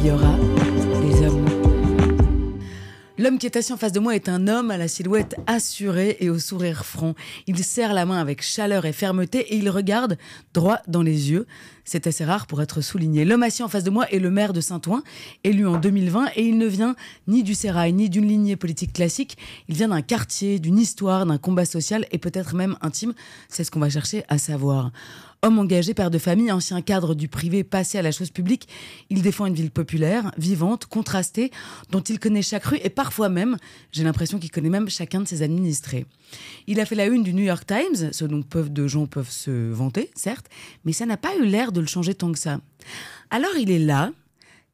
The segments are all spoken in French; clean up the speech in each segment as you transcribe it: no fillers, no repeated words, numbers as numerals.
y aura des hommes. L'homme qui est assis en face de moi est un homme à la silhouette assurée et au sourire franc. Il serre la main avec chaleur et fermeté et il regarde droit dans les yeux. C'est assez rare pour être souligné. L'homme assis en face de moi est le maire de Saint-Ouen, élu en 2020, et il ne vient ni du sérail, ni d'une lignée politique classique. Il vient d'un quartier, d'une histoire, d'un combat social et peut-être même intime. C'est ce qu'on va chercher à savoir. Homme engagé, père de famille, ancien cadre du privé passé à la chose publique, il défend une ville populaire, vivante, contrastée, dont il connaît chaque rue et parfois même, j'ai l'impression qu'il connaît même chacun de ses administrés. Il a fait la une du New York Times, ce dont peu de gens peuvent se vanter, certes, mais ça n'a pas eu l'air de le changer tant que ça. Alors il est là,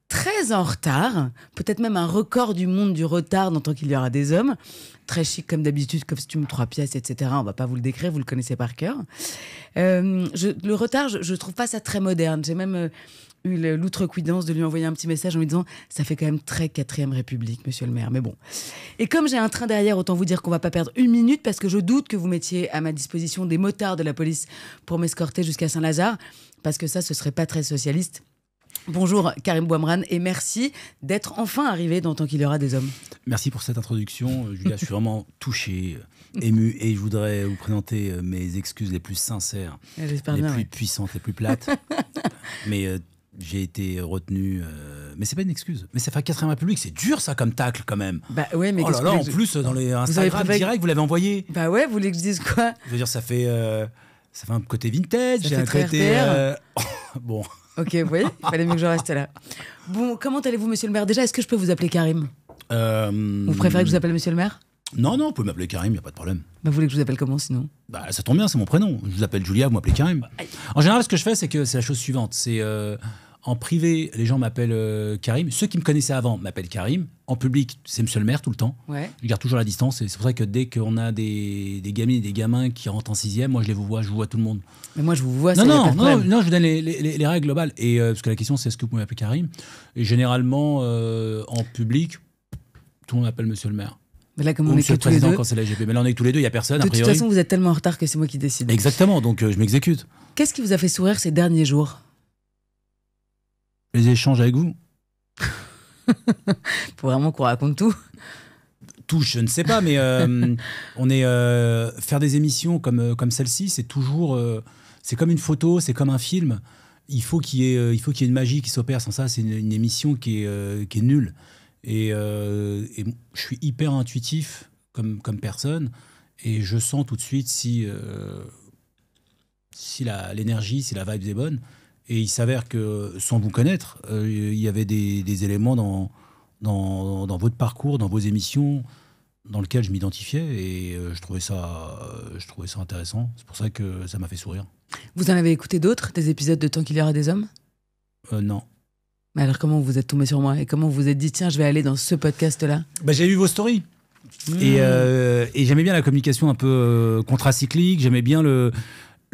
très en retard, peut-être même un record du monde du retard dans tant qu'il y aura des hommes, très chic comme d'habitude, costume 3 pièces, etc. On va pas vous le décrire, vous le connaissez par cœur. Le retard, je trouve pas ça très moderne. J'ai même eu l'outrecuidance de lui envoyer un petit message en lui disant « ça fait quand même très 4ème République, monsieur le maire ». Mais bon. Et comme j'ai un train derrière, autant vous dire qu'on va pas perdre une minute parce que je doute que vous mettiez à ma disposition des motards de la police pour m'escorter jusqu'à Saint-Lazare, parce que ça, ce serait pas très socialiste. Bonjour Karim Bouamrane et merci d'être enfin arrivé dans Tant qu'il y aura des hommes. Merci pour cette introduction, Julia. Je suis vraiment touché, ému, et je voudrais vous présenter mes excuses les plus sincères, les plus puissantes, les plus plates. Mais j'ai été retenu. Mais c'est pas une excuse. Mais ça fait 4ème République, c'est dur ça comme tacle quand même. Bah ouais, mais oh là là, en plus dans les Instagram direct, vous l'avez envoyé. Bah ouais, vous voulez que je dise quoi? Je veux dire, ça fait un côté vintage. J'ai un côté. Bon. Ok, oui, il fallait mieux que je reste là. Bon, comment allez-vous, monsieur le maire? Déjà, est-ce que je peux vous appeler Karim? Vous préférez que je vous appelle monsieur le maire? Non, vous pouvez m'appeler Karim, il n'y a pas de problème. Bah, vous voulez que je vous appelle comment sinon? Bah, ça tombe bien, c'est mon prénom. Je vous appelle Julia, vous m'appelez Karim. En général, ce que je fais, c'est la chose suivante. C'est en privé, les gens m'appellent Karim. Ceux qui me connaissaient avant m'appellent Karim. En public, c'est monsieur le maire tout le temps. Ouais. Je garde toujours la distance. Et c'est pour ça que dès qu'on a des gamines et des gamins qui rentrent en 6e, moi je vous vois tout le monde. Mais moi je vous vois, non, je vous donne les règles globales. Et parce que la question c'est est-ce que vous pouvez m'appeler Karim? Et généralement, en public, tout le monde m'appelle monsieur le maire. Mais là, comme on est que tous les deux. Quand c'est la GP. Mais là, on est que tous les deux, il n'y a personne. De toute façon, vous êtes tellement en retard que c'est moi qui décide. Exactement, donc je m'exécute. Qu'est-ce qui vous a fait sourire ces derniers jours? Les échanges avec vous. Faut vraiment qu'on raconte tout. Tout, je ne sais pas, mais on est faire des émissions comme celle-ci, c'est toujours, c'est comme une photo, c'est comme un film. Il faut qu'il y ait une magie qui s'opère. Sans ça, c'est une émission qui est nulle. Et je suis hyper intuitif comme personne, et je sens tout de suite si l'énergie, si la vibe est bonne. Et il s'avère que, sans vous connaître, il y avait des éléments dans votre parcours, dans vos émissions, dans lesquels je m'identifiais, et je trouvais ça intéressant. C'est pour ça que ça m'a fait sourire. Vous en avez écouté d'autres, des épisodes de Tant qu'il y aura des hommes? Non. Mais alors comment vous êtes tombé sur moi? Et comment vous vous êtes dit, tiens, je vais aller dans ce podcast-là? Bah, j'ai vu vos stories. Et j'aimais bien la communication un peu contracyclique, j'aimais bien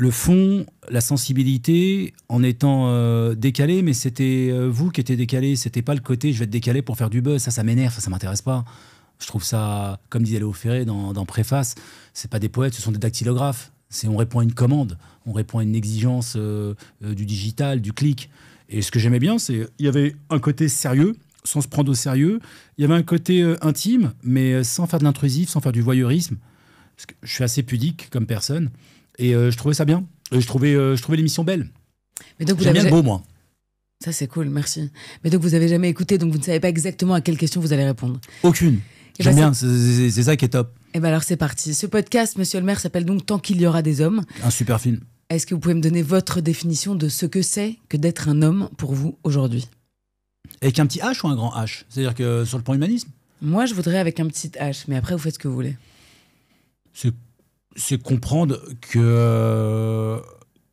le fond, la sensibilité, en étant décalé, mais c'était vous qui étiez décalé, c'était pas le côté je vais être décalé pour faire du buzz, ça m'énerve, ça m'intéresse pas. Je trouve ça, comme disait Léo Ferré dans Préface, c'est pas des poètes, ce sont des dactylographes. On répond à une commande, on répond à une exigence du digital, du clic. Et ce que j'aimais bien, c'est qu'il y avait un côté sérieux, sans se prendre au sérieux. Il y avait un côté intime, mais sans faire de l'intrusif, sans faire du voyeurisme. Parce que je suis assez pudique comme personne. Et je trouvais ça bien. Je trouvais l'émission belle. J'aime bien le beau, moi. Ça, c'est cool, merci. Mais donc, vous n'avez jamais écouté, donc vous ne savez pas exactement à quelle question vous allez répondre. Aucune. J'aime bien, c'est ça qui est top. Et bien alors, c'est parti. Ce podcast, monsieur le maire, s'appelle donc Tant qu'il y aura des hommes. Un super film. Est-ce que vous pouvez me donner votre définition de ce que c'est que d'être un homme pour vous aujourd'hui? Avec un petit H ou un grand H? C'est-à-dire que sur le plan humanisme? Moi, je voudrais avec un petit H, mais après, vous faites ce que vous voulez. C'est comprendre que...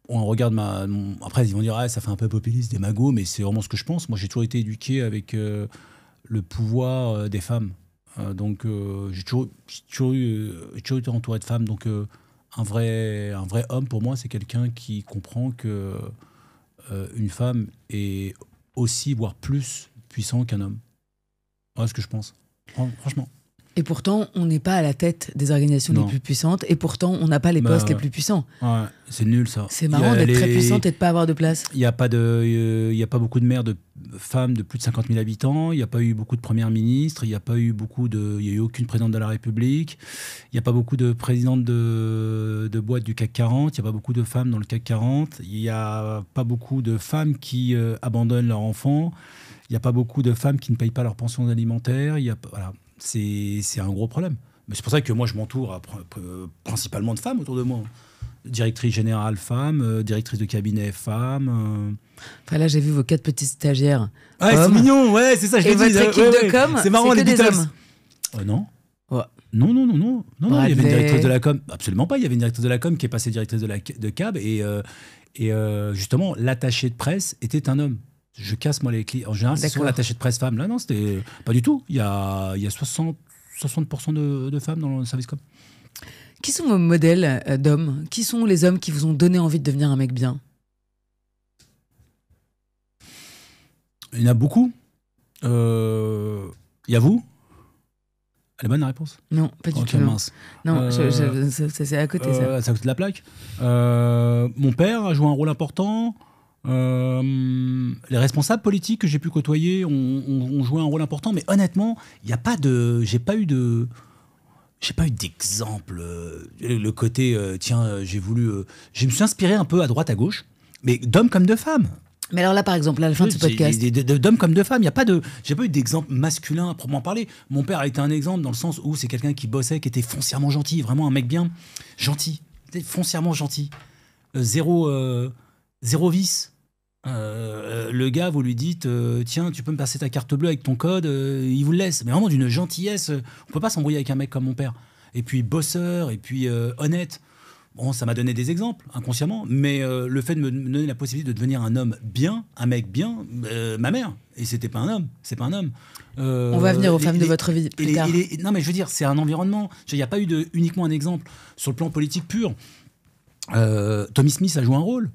on regarde après, ils vont dire ça fait un peu populiste, des magots, mais c'est vraiment ce que je pense. Moi, j'ai toujours été éduqué avec le pouvoir des femmes. Donc, j'ai toujours été entouré de femmes. Donc, un vrai homme, pour moi, c'est quelqu'un qui comprend que une femme est aussi, voire plus puissant qu'un homme. Voilà ce que je pense. Franchement. Et pourtant, on n'est pas à la tête des organisations les plus puissantes. Et pourtant, on n'a pas les postes les plus puissants. Ouais, c'est nul, ça. C'est marrant d'être très puissante et de ne pas avoir de place. Il n'y a pas beaucoup de maires de femmes de plus de 50 000 habitants. Il n'y a pas eu beaucoup de premières ministres. Il n'y a pas eu aucune présidente de la République. Il n'y a pas beaucoup de présidentes de boîtes du CAC 40. Il n'y a pas beaucoup de femmes dans le CAC 40. Il n'y a pas beaucoup de femmes qui abandonnent leurs enfants. Il n'y a pas beaucoup de femmes qui ne payent pas leurs pensions alimentaires. Voilà. C'est un gros problème. Mais c'est pour ça que moi, je m'entoure principalement de femmes autour de moi. Directrice générale femme, directrice de cabinet femme. Enfin là, j'ai vu vos 4 petites stagiaires. Ouais, c'est mignon, ouais, c'est ça, je l'ai dit. Et votre équipe de com, c'est marrant, c'est que les des Beatles. hommes. Non. Ouais. Non, il y avait une directrice de la com. Absolument pas, il y avait une directrice de la com qui est passée directrice de CAB. Et justement, l'attaché de presse était un homme. Je casse, moi, les clients. En général, c'est sur l'attaché de presse femme. Là, non, c'était pas du tout. Il y a 60% de femmes dans le service com. Qui sont vos modèles d'hommes? Qui sont les hommes qui vous ont donné envie de devenir un mec bien? Il y en a beaucoup. Il y a vous? Elle est bonne, la réponse? Non, pas du tout. Mince. Non, c'est à côté, ça. C'est à côté de la plaque. Mon père a joué un rôle important. Les responsables politiques que j'ai pu côtoyer ont joué un rôle important, mais honnêtement, j'ai pas eu d'exemple. Le côté, je me suis inspiré un peu à droite, à gauche, mais d'hommes comme de femmes. Mais alors là, par exemple, à la fin de ce podcast, d'hommes comme de femmes, j'ai pas eu d'exemple masculin à proprement parler. Mon père a été un exemple dans le sens où c'est quelqu'un qui bossait, qui était foncièrement gentil, vraiment un mec bien gentil, foncièrement gentil, zéro vice. Le gars, vous lui dites tiens, tu peux me passer ta carte bleue avec ton code, il vous le laisse, mais vraiment d'une gentillesse. On peut pas s'embrouiller avec un mec comme mon père. Et puis bosseur, et puis honnête. Bon, ça m'a donné des exemples inconsciemment, mais le fait de me donner la possibilité de devenir un homme bien, un mec bien, ma mère, et c'était pas un homme, c'est pas un homme. On va venir aux femmes de votre vie plus tard. Non, mais je veux dire, c'est un environnement. Il n'y a pas eu uniquement un exemple sur le plan politique pur. Tommy Smith a joué un rôle.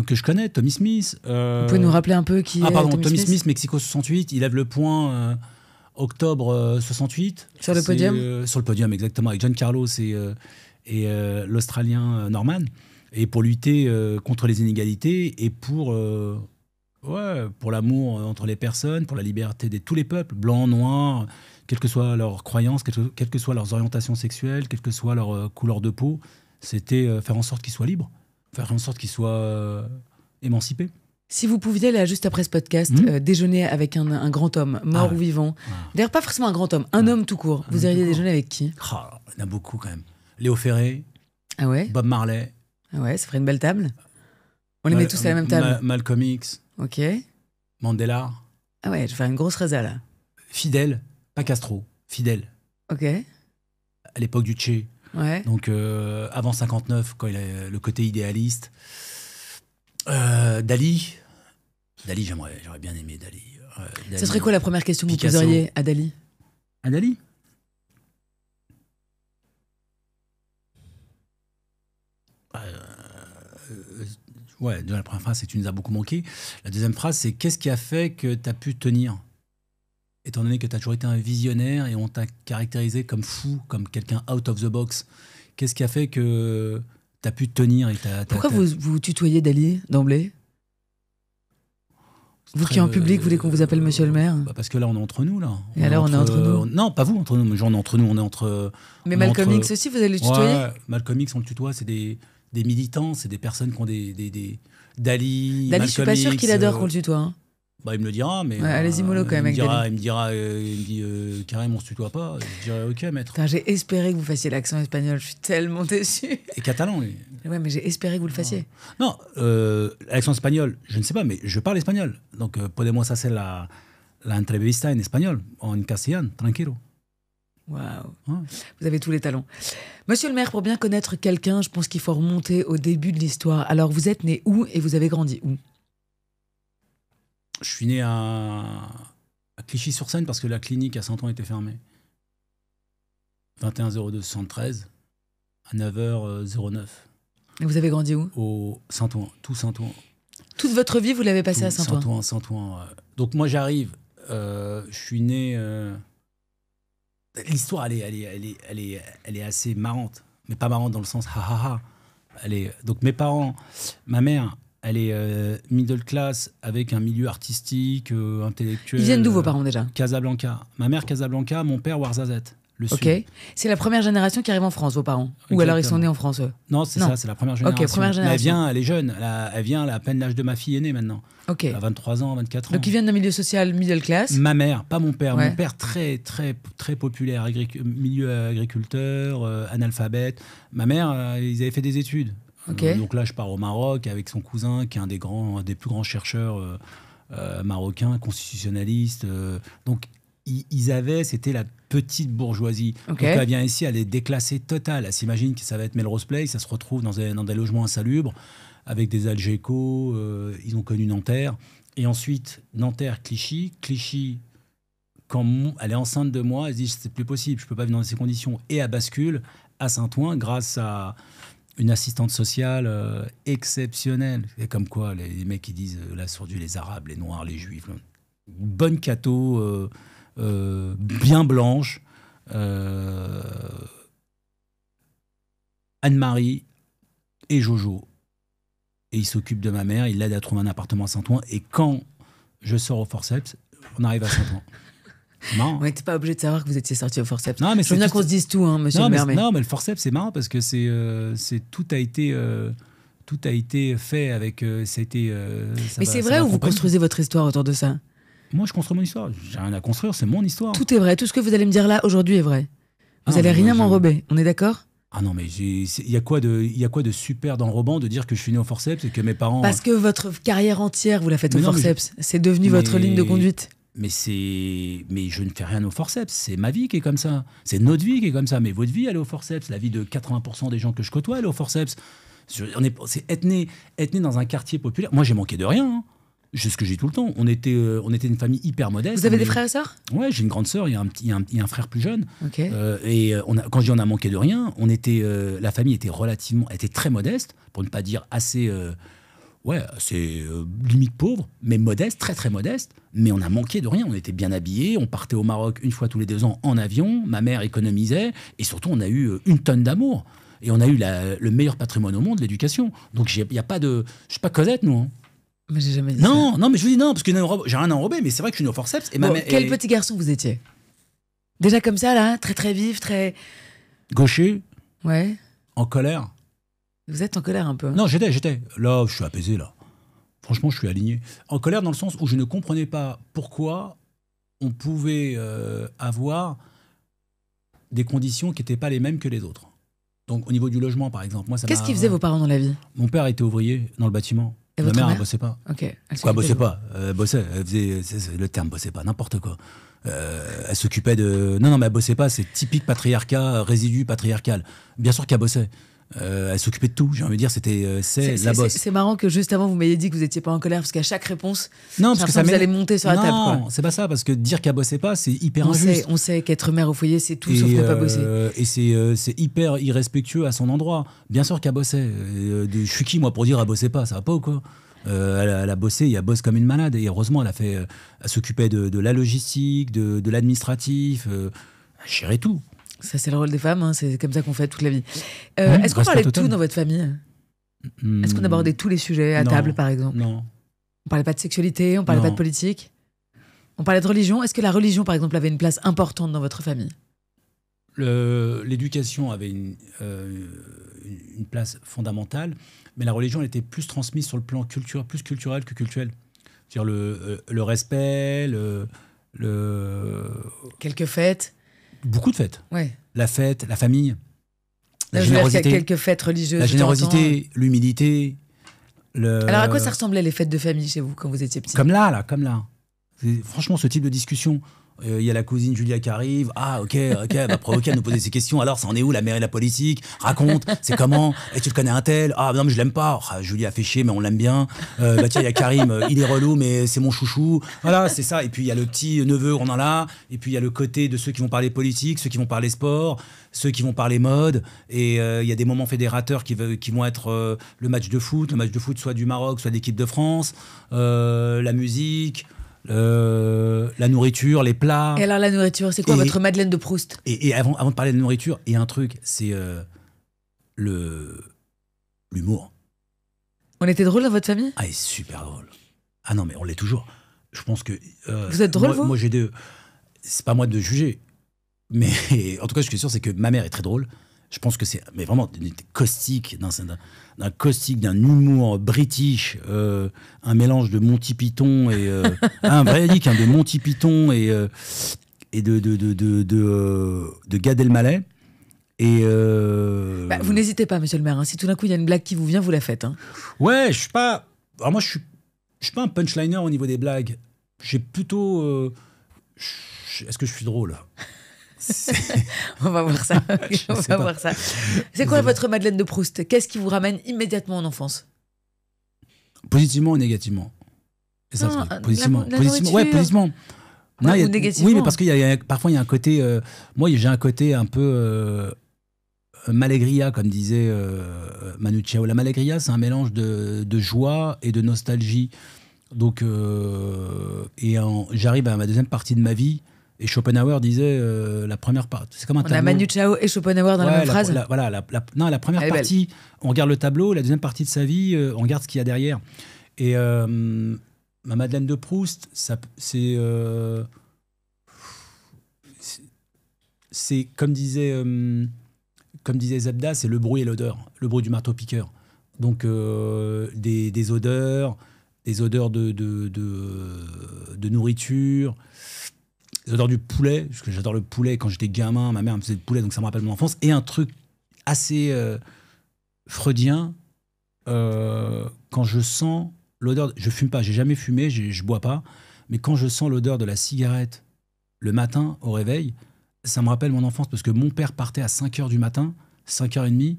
Que je connais, Tommy Smith. Vous pouvez nous rappeler un peu qui est Tommy Smith, Mexico 68, il lève le point octobre 68. Sur le podium sur le podium, exactement, avec John Carlos et l'Australien Norman. Et pour lutter contre les inégalités et pour l'amour entre les personnes, pour la liberté de tous les peuples, blancs, noirs, quelles que soient leurs croyances, quelles que soient leurs orientations sexuelles, quelle que soit leur couleur de peau, c'était faire en sorte qu'ils soient libres. Faire en sorte qu'ils soient émancipés. Si vous pouviez, là, juste après ce podcast, déjeuner avec un grand homme, mort ou vivant, d'ailleurs pas forcément un grand homme, un homme tout court, vous iriez déjeuner avec qui? Il y en a beaucoup quand même. Léo Ferré, Bob Marley. Ah ouais, ça ferait une belle table. On les met tous à la même table. Malcolm X. Ok. Mandela. Ah ouais, je vais faire une grosse résa là. Fidel, pas Castro, Fidel. Ok. À l'époque du Che. Ouais. Donc avant 59, quand il a le côté idéaliste. Dali, j'aurais bien aimé Dali. Ce serait quoi la première question que vous poseriez à Dali? À Dali? La première phrase, c'est « tu nous as beaucoup manqué ». La deuxième phrase, c'est « qu'est-ce qui a fait que tu as pu tenir ?» Étant donné que tu as toujours été un visionnaire et on t'a caractérisé comme fou, comme quelqu'un out of the box, qu'est-ce qui a fait que tu as pu tenir et Pourquoi vous tutoyez Dali d'emblée? Vous qui en public voulez qu'on vous appelle monsieur le maire? Parce que là, on est entre nous, là. Et alors, on est entre nous? Non, pas vous, entre nous, mais genre, on est entre nous, on est entre... Mais Malcolm X aussi, vous allez le tutoyer? Ouais, Malcolm X, on le tutoie, c'est des militants, c'est des personnes qui ont des Dali, je suis pas sûr qu'il adore qu'on le tutoie. Hein. Il me le dira, mais... allez-y mollo quand même avec Dali. Il me dit, carrément, on se tutoie pas. Je dirais, ok, maître. Putain, j'ai espéré que vous fassiez l'accent espagnol, je suis tellement déçu. Et catalan, lui. Ouais, mais j'ai espéré que vous le fassiez. Non, l'accent espagnol, je ne sais pas, mais je parle espagnol. Donc, podemos hacer la entrevista en espagnol, en castellano, tranquilo. Waouh. Vous avez tous les talents. Monsieur le maire, pour bien connaître quelqu'un, je pense qu'il faut remonter au début de l'histoire. Alors, vous êtes né où et vous avez grandi où? Je suis né à Clichy-sur-Seine parce que la clinique à Saint-Ouen était fermée. 21-02-73 à 9h09. Et vous avez grandi où? Au Saint-Ouen, tout Saint-Ouen. Toute votre vie, vous l'avez passé à Saint-Ouen? Saint-Ouen. Donc moi j'arrive, je suis né l'histoire, elle est assez marrante, mais pas marrante dans le sens ha ha ha. Donc mes parents, ma mère, elle est middle class avec un milieu artistique, intellectuel. Ils viennent d'où vos parents déjà? Casablanca. Ma mère Casablanca, mon père Ouarzazate. Le Ok. Sud. C'est la première génération qui arrive en France, vos parents? Ou alors ils sont nés en France, eux? Non, c'est ça, c'est la première génération. Ok, première génération. Mais elle est jeune. Elle vient à peine l'âge de ma fille aînée maintenant. Ok. Elle a 23 ans, 24 ans. Donc ils viennent d'un milieu social middle class? Ma mère, pas mon père. Ouais. Mon père, très, très, très populaire, milieu agriculteur, analphabète. Ma mère, ils avaient fait des études. Ok. Donc là, je pars au Maroc avec son cousin, qui est un des plus grands chercheurs marocains, constitutionnalistes. Donc, c'était la petite bourgeoisie. Ok. Donc elle vient ici, elle est déclassée totale. Elle s'imagine que ça va être Melrose Place, ça se retrouve dans des logements insalubres, avec des Algeco, ils ont connu Nanterre. Et ensuite, Nanterre, Clichy. Clichy, quand elle est enceinte de moi, elle se dit c'est plus possible, je ne peux pas vivre dans ces conditions. Et elle bascule à Saint-Ouen grâce à une assistante sociale exceptionnelle. Et comme quoi, les mecs qui disent là sur du les Arabes, les Noirs, les Juifs, là. Bonne cato, bien blanche. Anne-Marie et Jojo. Et il s'occupe de ma mère, il l'aide à trouver un appartement à Saint-Ouen. Et quand je sors au forceps, on arrive à Saint-Ouen. On n'était pas obligé de savoir que vous étiez sorti au forceps. Non, mais je veux bien qu'on se dise tout, hein, monsieur le maire. Non, mais le forceps, c'est marrant parce que tout a été fait avec. Mais c'est vrai ou vous construisez votre histoire autour de ça? Moi, je construis mon histoire. J'ai rien à construire, c'est mon histoire. Tout est vrai. Tout ce que vous allez me dire là aujourd'hui est vrai. Vous n'allez rien m'enrober. On est d'accord? Ah non, mais il y a quoi de super dans le roman de dire que je suis né au forceps et que mes parents. Parce que votre carrière entière, vous la faites au forceps. C'est devenu votre ligne de conduite. Mais je ne fais rien au forceps. C'est ma vie qui est comme ça. C'est notre vie qui est comme ça. Mais votre vie, elle est au forceps. La vie de 80% des gens que je côtoie, elle est au forceps. C'est être né dans un quartier populaire. Moi, j'ai manqué de rien. Hein. C'est ce que je dis tout le temps. On était une famille hyper modeste. Vous avez des frères et sœurs? Ouais, j'ai une grande sœur. Il y a un frère plus jeune. Okay. Quand je dis on a manqué de rien, la famille était très modeste, pour ne pas dire assez limite pauvre, mais modeste, très très modeste. Mais on a manqué de rien. On était bien habillés. On partait au Maroc une fois tous les 2 ans en avion. Ma mère économisait. Et surtout, on a eu une tonne d'amour. Et on a eu le meilleur patrimoine au monde, l'éducation. Donc, il n'y a pas de... Je ne suis pas Cosette, nous. Hein. Mais j'ai jamais dit ça. Non, mais je vous dis non, parce que j'ai rien à enrober, mais c'est vrai que je suis né au forceps. Et quel petit garçon vous étiez? Déjà comme ça, là, très très vif, très... Gaucher. Ouais. En colère. Vous êtes en colère un peu? Non, j'étais. Là, je suis apaisé, là. Franchement, je suis aligné. En colère dans le sens où je ne comprenais pas pourquoi on pouvait avoir des conditions qui n'étaient pas les mêmes que les autres. Donc, au niveau du logement, par exemple. Qu'est-ce qu'ils faisaient vos parents dans la vie? Mon père était ouvrier dans le bâtiment. Et ma votre mère, mère elle bossait pas. Ok. Quoi, elle bossait pas? Elle bossait. Elle faisait le terme bossait pas, n'importe quoi. Elle s'occupait de. Non, mais elle bossait pas. C'est typique patriarcat, résidu patriarcal. Bien sûr qu'elle bossait. Elle s'occupait de tout. J'ai envie de dire, c'est la bosse. C'est marrant que juste avant vous m'ayez dit que vous n'étiez pas en colère parce qu'à chaque réponse, non, parce que ça vous allez monter sur la table. Non, c'est pas ça. Parce que dire qu'elle bossait pas, c'est hyper injuste. On sait qu'être mère au foyer, c'est tout sauf ne pas bosser. Et c'est hyper irrespectueux à son endroit. Bien sûr qu'elle bossait. Je suis qui moi pour dire qu'elle bossait pas? Ça va pas ou quoi? Elle a bossé, elle bosse comme une malade. Et heureusement, elle s'occupait de la logistique, de l'administratif. Elle gérait tout. Ça, c'est le rôle des femmes, hein, c'est comme ça qu'on fait toute la vie. Est-ce qu'on parlait de tout dans votre famille? Est-ce qu'on abordait tous les sujets à table, par exemple? Non. On parlait pas de sexualité, on parlait pas de politique? On parlait de religion? Est-ce que la religion, par exemple, avait une place importante dans votre famille? L'éducation avait une place fondamentale, mais la religion elle était plus transmise sur le plan plus culturel que culturel. C'est-à-dire le respect, quelques fêtes. Beaucoup de fêtes. Ouais. La fête, la famille, la générosité. Quelques fêtes religieuses. La générosité, l'humilité. Alors à quoi ça ressemblait les fêtes de famille chez vous quand vous étiez petit? Comme là. Franchement, ce type de discussion. Il y a la cousine Julia qui arrive. Ah, ok, elle va provoquer à nous poser ces questions. Alors, ça en est où la mairie et la politique? Raconte, c'est comment? Et tu te connais un tel? Ah, non, mais je l'aime pas. Ah, Julia fait chier, mais on l'aime bien. Tiens, il y a Karim, il est relou, mais c'est mon chouchou. Voilà, c'est ça. Et puis, il y a le petit neveu, on en a. Et puis, il y a le côté de ceux qui vont parler politique, ceux qui vont parler sport, ceux qui vont parler mode. Et il y a des moments fédérateurs qui vont être le match de foot soit du Maroc, soit de l'équipe de France, la musique. la nourriture, les plats. Et alors la nourriture, c'est quoi votre Madeleine de Proust? Et avant de parler de nourriture, il y a un truc, c'est l'humour. On était drôle dans votre famille? Ah, il est super drôle. Ah non, mais on l'est toujours. Je pense que... vous êtes drôle, vous? Moi, j'ai deux... C'est pas moi de juger. Mais en tout cas, ce que je suis sûr, c'est que ma mère est très drôle. Je pense que c'est... Mais vraiment, caustique, d'un caustique, d'un humour british, un mélange de Monty Python et... un vrai geek, de Monty Python et de Gad Elmaleh. Et vous n'hésitez pas, monsieur le maire. Hein. Si tout d'un coup, il y a une blague qui vous vient, vous la faites. Hein. Ouais, je suis pas... Alors moi, je suis pas un punchliner au niveau des blagues. J'ai plutôt... Est-ce que je suis drôle? On va voir ça. On va voir ça. C'est quoi votre Madeleine de Proust? Qu'est-ce qui vous ramène immédiatement en enfance? Positivement ou négativement? C'est ça, non, positivement. La positivement. Ouais, positivement. Non, ou négativement. Oui, mais parce qu'il parfois il y a un côté. Moi, j'ai un côté un peu malégria, comme disait Manu Chao. La malégria, c'est un mélange de joie et de nostalgie. Donc, j'arrive à ma deuxième partie de ma vie. Et Schopenhauer disait la première partie. C'est comme un tableau. On a Manu Chao et Schopenhauer dans la même phrase. La première partie, on regarde le tableau. La deuxième partie de sa vie, on regarde ce qu'il y a derrière. Et ma Madeleine de Proust, c'est comme disait Zebda, c'est le bruit et l'odeur, le bruit du marteau-piqueur. Donc des odeurs de nourriture. Les odeurs du poulet, parce que j'adore le poulet. Quand j'étais gamin, ma mère me faisait du poulet, donc ça me rappelle mon enfance. Et un truc assez freudien, quand je sens l'odeur... Je fume pas, j'ai jamais fumé, je bois pas. Mais quand je sens l'odeur de la cigarette le matin au réveil, ça me rappelle mon enfance, parce que mon père partait à 5h du matin, 5h30,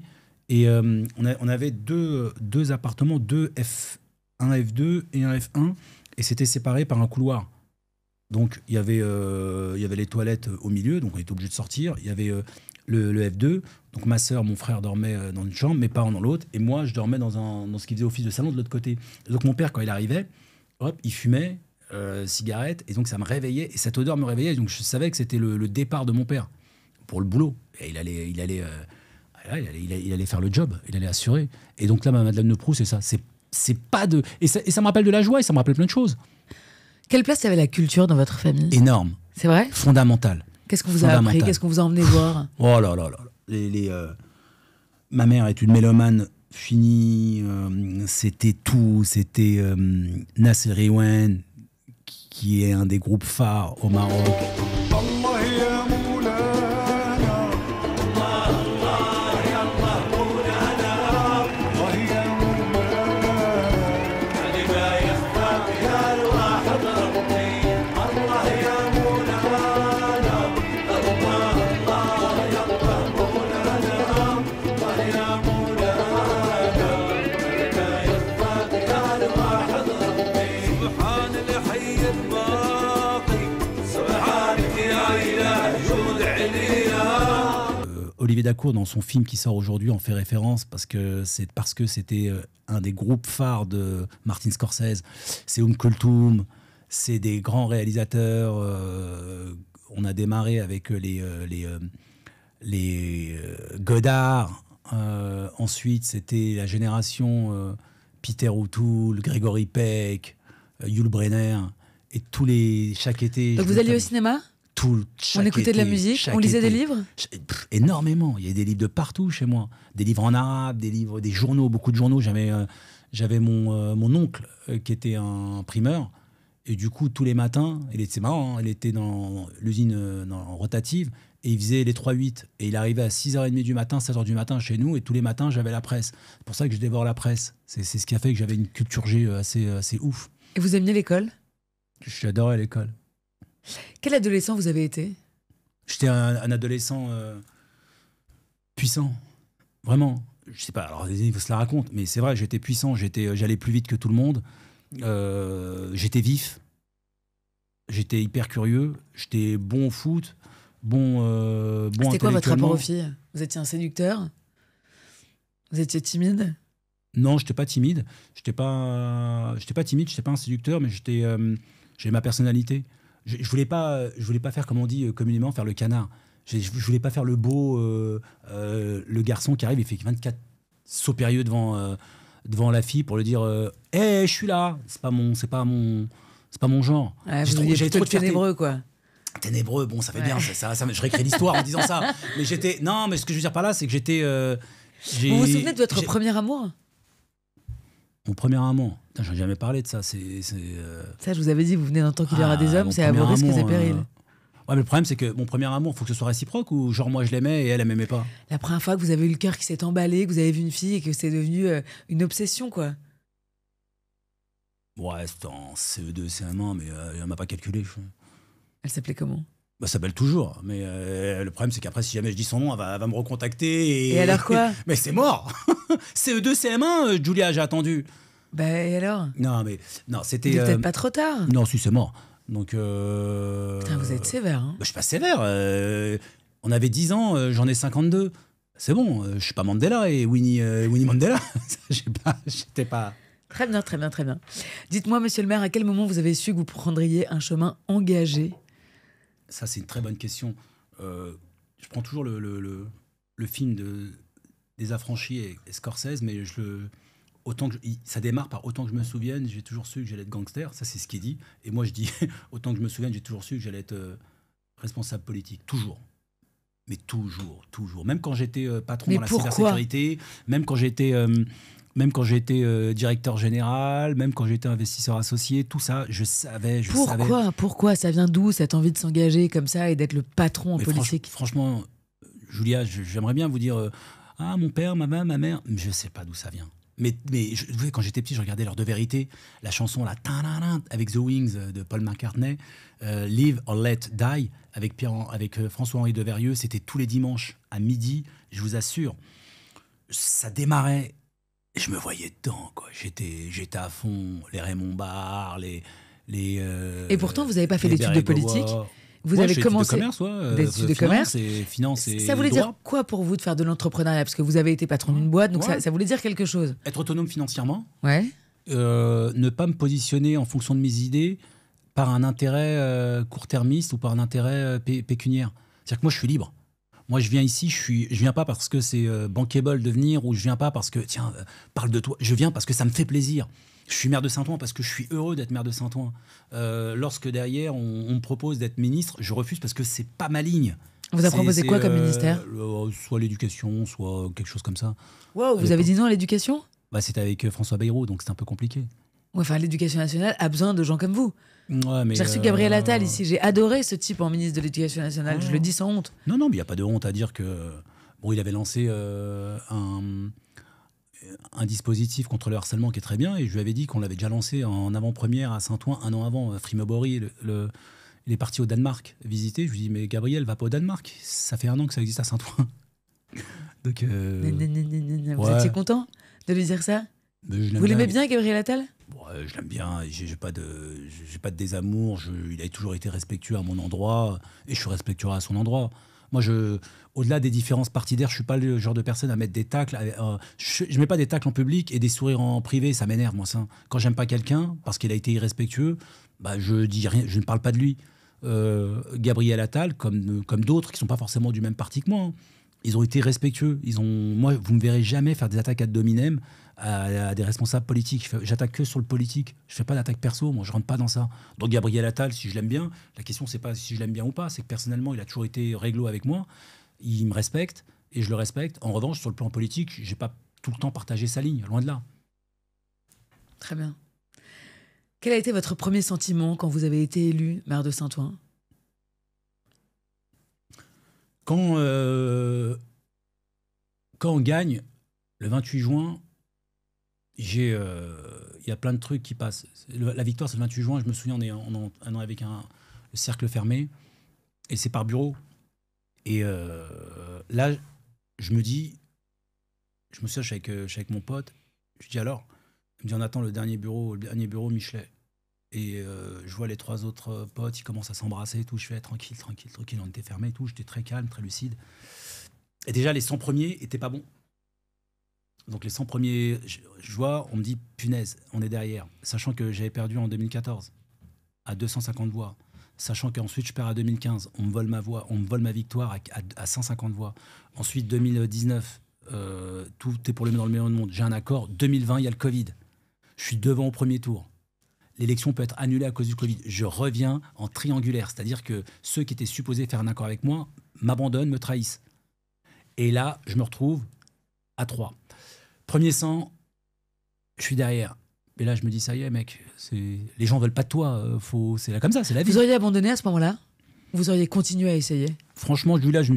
et on avait deux appartements, un F2 et un F1, et c'était séparé par un couloir. Donc, il y avait les toilettes au milieu, donc on était obligé de sortir. Il y avait le F2, donc ma sœur, mon frère dormaient dans une chambre, mes parents dans l'autre, et moi, je dormais dans ce qui faisait office de salon de l'autre côté. Et donc, mon père, quand il arrivait, hop, il fumait, cigarette, et donc ça me réveillait, et cette odeur me réveillait, donc je savais que c'était le départ de mon père pour le boulot. Et il allait faire le job, il allait assurer. Et donc là, ma Madeleine de Proust, c'est ça. C'est pas de... Et ça me rappelle de la joie, et ça me rappelle plein de choses. Quelle place avait la culture dans votre famille? Énorme. C'est vrai? Fondamentale. Qu'est-ce qu'on vous a appris? Qu'est-ce qu'on vous a emmené voir? Oh là là là. Ma mère est une mélomane finie. C'était tout. C'était Nasser Riwen, qui est un des groupes phares au Maroc. Olivier Dacour, dans son film qui sort aujourd'hui, en fait référence parce que c'était un des groupes phares de Martin Scorsese. C'est Kulthum, c'est des grands réalisateurs. On a démarré avec les Godard. Ensuite, c'était la génération Peter O'Toole, Gregory Peck, Yul Brynner. Et chaque été... Donc vous alliez au cinéma ? On écoutait de la musique, on lisait des livres? Énormément. Il y a des livres de partout chez moi. Des livres en arabe, des journaux, beaucoup de journaux. J'avais mon oncle qui était un primeur. Et du coup, tous les matins, c'est marrant, il était dans l'usine rotative et il faisait les 3-8. Et il arrivait à 6h30 du matin, 7h du matin chez nous. Et tous les matins, j'avais la presse. C'est pour ça que je dévore la presse. C'est ce qui a fait que j'avais une culture G assez ouf. Et vous aimiez l'école? J'adorais l'école. Quel adolescent vous avez été? J'étais un adolescent puissant, vraiment. Je sais pas, alors il faut se la raconter, mais c'est vrai, j'étais puissant, j'allais plus vite que tout le monde, j'étais vif, j'étais hyper curieux, j'étais bon au foot, bon C'était quoi votre rapport aux filles? Vous étiez un séducteur? Vous étiez timide? Non, j'étais pas timide, j'étais pas timide, j'étais pas un séducteur, mais J'avais ma personnalité. Je voulais pas faire, comme on dit communément, faire le canard. Je voulais pas faire le beau, le garçon qui arrive et fait 24 sauts périlleux devant la fille pour lui dire je suis là. C'est pas mon genre. Ouais, j'avais trop de ténébreux, quoi. Ténébreux, bon, ça fait bien. Je réécris l'histoire en disant ça. Mais ce que je veux dire par là, c'est que j'étais. Vous vous souvenez de votre premier amour? Mon premier amour. Putain, j'en ai jamais parlé de ça. Ça, je vous avais dit, vous venez d'un temps qu'il y aura des hommes, c'est à vos risques et périls. Ouais, mais le problème, c'est que mon premier amour, il faut que ce soit réciproque ou genre moi je l'aimais et elle m'aimait pas. La première fois que vous avez eu le cœur qui s'est emballé, que vous avez vu une fille et que c'est devenu une obsession, quoi. Ouais, c'était en CE2, CM1, mais elle m'a pas calculé. Elle s'appelait comment? Ça s'appelle toujours, mais le problème c'est qu'après si jamais je dis son nom, elle va me recontacter. Et alors quoi? Mais c'est mort. CE2, CM1, Julia, j'ai attendu. Et alors? Non, c'était. Il est peut-être pas trop tard. Non, si, c'est mort. Donc. Putain, vous êtes sévère. Hein. Je suis pas sévère. On avait 10 ans, j'en ai 52. C'est bon, je suis pas Mandela et Winnie Mandela. J'étais pas. Très bien, très bien, très bien. Dites-moi, monsieur le maire, à quel moment vous avez su que vous prendriez un chemin engagé? Ça, c'est une très bonne question. Je prends toujours le film des Affranchis et Scorsese, mais ça démarre par autant que je me souvienne, j'ai toujours su que j'allais être gangster. Ça, c'est ce qu'il dit. Et moi, je dis autant que je me souvienne, j'ai toujours su que j'allais être responsable politique. Toujours. Mais toujours. Même quand j'étais patron dans la cybersécurité, même quand j'étais directeur général, même quand j'étais investisseur associé, tout ça, je savais. Pourquoi? Ça vient d'où, cette envie de s'engager comme ça et d'être le patron en politique? Franchement, Julia, j'aimerais bien vous dire mon père, ma mère, je sais pas d'où ça vient. Mais quand j'étais petit, je regardais L'heure de vérité, la chanson là, avec The Wings de Paul McCartney, Live or Let Die avec François-Henri Deverieux, c'était tous les dimanches à midi, je vous assure. Ça démarrait, je me voyais dedans, quoi. J'étais à fond, les Raymond Barre, et pourtant, vous n'avez pas fait d'études de politique? Vous avez commencé des études de commerce et finance et ça voulait dire quoi pour vous de faire de l'entrepreneuriat? Parce que vous avez été patron d'une boîte, donc ça voulait dire quelque chose. Être autonome financièrement. Ouais. Ne pas me positionner en fonction de mes idées par un intérêt court-termiste ou par un intérêt pécuniaire. C'est-à-dire que moi, je suis libre. Moi, je viens ici, je viens pas parce que c'est bankable de venir ou je viens pas parce que, tiens, parle de toi. Je viens parce que ça me fait plaisir. Je suis maire de Saint-Ouen parce que je suis heureux d'être maire de Saint-Ouen. Lorsque derrière, on me propose d'être ministre, je refuse parce que c'est pas ma ligne. On vous a proposé quoi comme ministère? Soit l'éducation, soit quelque chose comme ça. Wow, vous avez dit non à l'éducation? C'était avec François Bayrou, donc c'était un peu compliqué. Ouais, enfin, l'éducation nationale a besoin de gens comme vous. Ouais, mais j'ai reçu Gabriel Attal ici. J'ai adoré ce type en ministre de l'Éducation nationale. Je le dis sans honte. Non, mais il n'y a pas de honte à dire que... Bon, il avait lancé un dispositif contre le harcèlement qui est très bien, et je lui avais dit qu'on l'avait déjà lancé en avant-première à Saint-Ouen un an avant. Frime il est parti au Danemark visiter. Je lui dis, mais Gabriel, va pas au Danemark. Ça fait 1 an que ça existe à Saint-Ouen. Donc, vous étiez content de lui dire ça? Vous l'aimez bien, Gabriel Attal? Je l'aime bien, j'ai pas de désamour, il a toujours été respectueux à mon endroit, et je suis respectueux à son endroit. Moi, au-delà des différences partidaires, je suis pas le genre de personne à mettre des tacles. Je mets pas des tacles en public et des sourires en privé, ça m'énerve, moi, ça. Quand j'aime pas quelqu'un, parce qu'il a été irrespectueux, je dis rien, je ne parle pas de lui. Gabriel Attal, comme d'autres qui sont pas forcément du même parti que moi, hein, ils ont été respectueux. Moi, vous me verrez jamais faire des attaques ad hominem à des responsables politiques. J'attaque que sur le politique. Je fais pas d'attaque perso. Moi, je rentre pas dans ça. Donc Gabriel Attal, si je l'aime bien, la question c'est pas si je l'aime bien ou pas, c'est que personnellement, il a toujours été réglo avec moi. Il me respecte et je le respecte. En revanche, sur le plan politique, j'ai pas tout le temps partagé sa ligne, loin de là. Très bien. Quel a été votre premier sentiment quand vous avez été élu maire de Saint-Ouen? Quand on gagne, le 28 juin, il y a plein de trucs qui passent. La victoire, c'est le 28 juin. Je me souviens, on est avec le cercle fermé, et c'est par bureau. Et là, je me souviens, je suis avec mon pote. Je dis alors, il me dit on attend le dernier bureau Michelet. Et je vois les 3 autres potes, ils commencent à s'embrasser et tout. Je fais tranquille, on était fermés et tout. J'étais très calme, très lucide. Et déjà, les 100 premiers étaient pas bons. Donc les 100 premiers, je vois, on me dit punaise, on est derrière. Sachant que j'avais perdu en 2014 à 250 voix, sachant qu'ensuite je perds à 2015, on me vole ma voix, on me vole ma victoire à 150 voix. Ensuite 2019, tout est pour le dans le meilleur monde, j'ai un accord. 2020, il y a le Covid. Je suis devant au premier tour. L'élection peut être annulée à cause du Covid. Je reviens en triangulaire, c'est-à-dire que ceux qui étaient supposés faire un accord avec moi m'abandonnent, me trahissent. Et là, je me retrouve à 3. Premier sang, je suis derrière. Et là, je me dis, ça y est, mec, les gens veulent pas de toi. C'est là comme ça, c'est la vie. Vous auriez abandonné à ce moment-là? Vous auriez continué à essayer? Franchement, Julia, je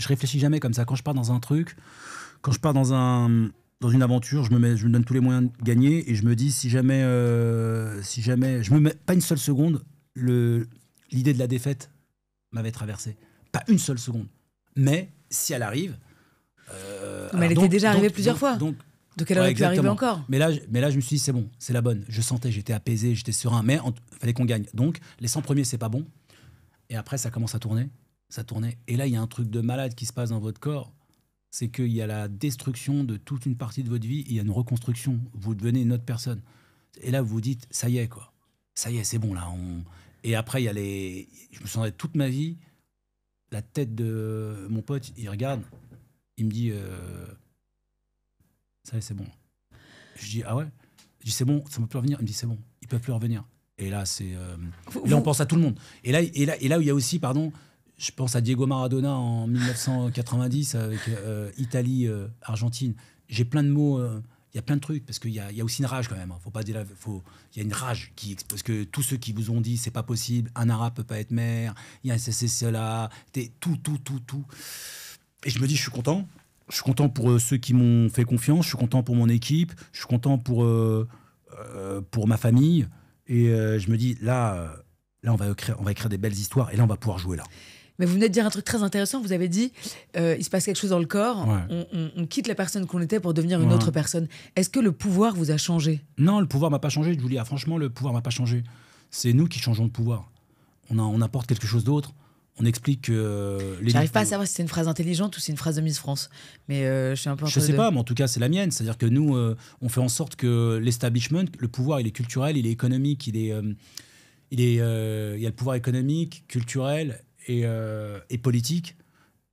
réfléchis jamais comme ça. Quand je pars dans un truc, quand je pars dans une aventure, je me donne tous les moyens de gagner et je me dis, si jamais je me mets pas une seule seconde, l'idée de la défaite m'avait traversé. Pas une seule seconde. Mais si elle arrive... mais elle était déjà arrivée plusieurs fois. Donc elle aurait pu arriver encore. Mais là, je me suis dit, c'est bon, c'est la bonne. Je sentais, j'étais apaisé, j'étais serein, mais il fallait qu'on gagne. Donc, les 100 premiers, c'est pas bon. Et après, ça commence à tourner. Ça tournait. Et là, il y a un truc de malade qui se passe dans votre corps. C'est qu'il y a la destruction de toute une partie de votre vie. Il y a une reconstruction. Vous devenez une autre personne. Et là, vous vous dites, ça y est, quoi. Ça y est, c'est bon, là. Et après, il y a je me souviendrai toute ma vie, la tête de mon pote, il regarde, il me dit... ça y est, c'est bon. Je dis, ah ouais? Je dis, c'est bon, ça ne peut plus revenir. Il me dit, c'est bon, ils ne peuvent plus revenir. Et là, là, on pense à tout le monde. Et là, où il y a aussi, je pense à Diego Maradona en 1990 avec Italie-Argentine. J'ai plein de mots, il y a plein de trucs, parce qu'il y a aussi une rage quand même. Faut pas dire, il y a une rage, parce que tous ceux qui vous ont dit, c'est pas possible, un arabe peut pas être maire, il y a c'est cela, tout. Et je me dis, je suis content. Je suis content pour ceux qui m'ont fait confiance, je suis content pour mon équipe, je suis content pour ma famille. Et je me dis, là on va écrire des belles histoires et là, on va pouvoir jouer là. Mais vous venez de dire un truc très intéressant. Vous avez dit, il se passe quelque chose dans le corps, ouais. on quitte la personne qu'on était pour devenir une autre personne. Est-ce que le pouvoir vous a changé? Non, le pouvoir m'a pas changé, Julia. Franchement, le pouvoir m'a pas changé. C'est nous qui changeons de pouvoir. On apporte quelque chose d'autre. On explique que... J'arrive pas à savoir si c'est une phrase intelligente ou si c'est une phrase de Miss France. Mais je suis un peu entre Je sais les deux. pas, mais en tout cas, c'est la mienne. C'est-à-dire que nous, on fait en sorte que l'establishment, le pouvoir, il est culturel, il est économique, il y a le pouvoir économique, culturel et politique.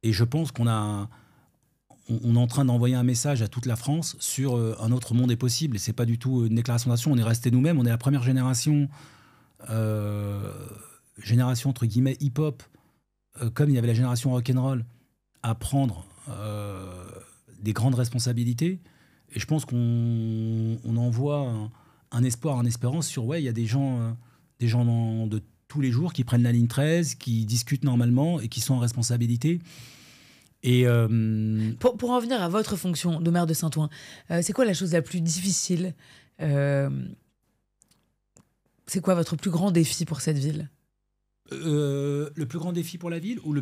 Et je pense qu'on est en train d'envoyer un message à toute la France sur un autre monde est possible. Et c'est pas du tout une déclaration nation. On est resté nous-mêmes. On est la première génération entre guillemets hip-hop, comme il y avait la génération rock'n'roll, à prendre des grandes responsabilités. Et je pense qu'on envoie un espoir, une espérance sur, il y a des gens de tous les jours qui prennent la ligne 13, qui discutent normalement et qui sont en responsabilité. Et pour en venir à votre fonction de maire de Saint-Ouen, c'est quoi la chose la plus difficile? C'est quoi votre plus grand défi pour cette ville? Le plus grand défi pour la ville ou la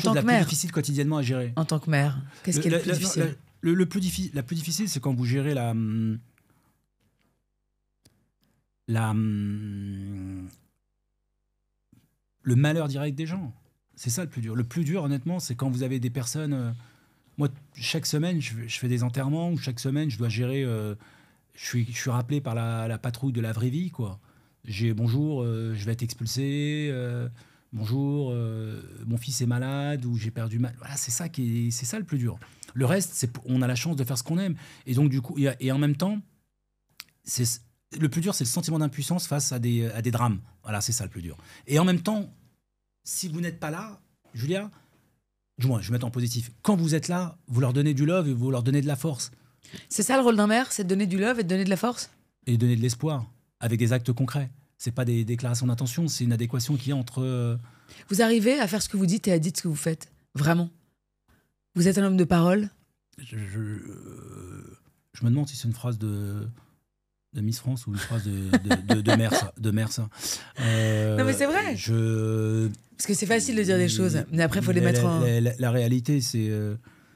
chose la plus difficile quotidiennement à gérer? En tant que maire, qu'est-ce qui est le plus difficile? La plus difficile, c'est quand vous gérez le malheur direct des gens. C'est ça le plus dur. Le plus dur, honnêtement, c'est quand vous avez des personnes... moi, chaque semaine, je fais des enterrements, ou chaque semaine, je dois gérer... je suis rappelé par la patrouille de la vraie vie, quoi. Bonjour, je vais être expulsé. Bonjour, mon fils est malade ou j'ai perdu mal. Voilà, c'est ça le plus dur. Le reste, on a la chance de faire ce qu'on aime. Et donc, du coup, et en même temps, le plus dur, c'est le sentiment d'impuissance face à des drames. Voilà, c'est ça le plus dur. Et en même temps, si vous n'êtes pas là, Julia, du moins, je vais mettre en positif, quand vous êtes là, vous leur donnez du love et vous leur donnez de la force. C'est ça le rôle d'un maire, c'est de donner du love et de donner de la force? Et de donner de l'espoir, avec des actes concrets. C'est pas des déclarations d'intention, c'est une adéquation qu'il y a entre... Vous arrivez à faire ce que vous dites et à dire ce que vous faites, vraiment? Vous êtes un homme de parole? Je me demande si c'est une phrase de Miss France ou une phrase de mère, ça. Non mais c'est vrai. Parce que c'est facile de dire des choses, mais après il faut les mettre en... La réalité, c'est...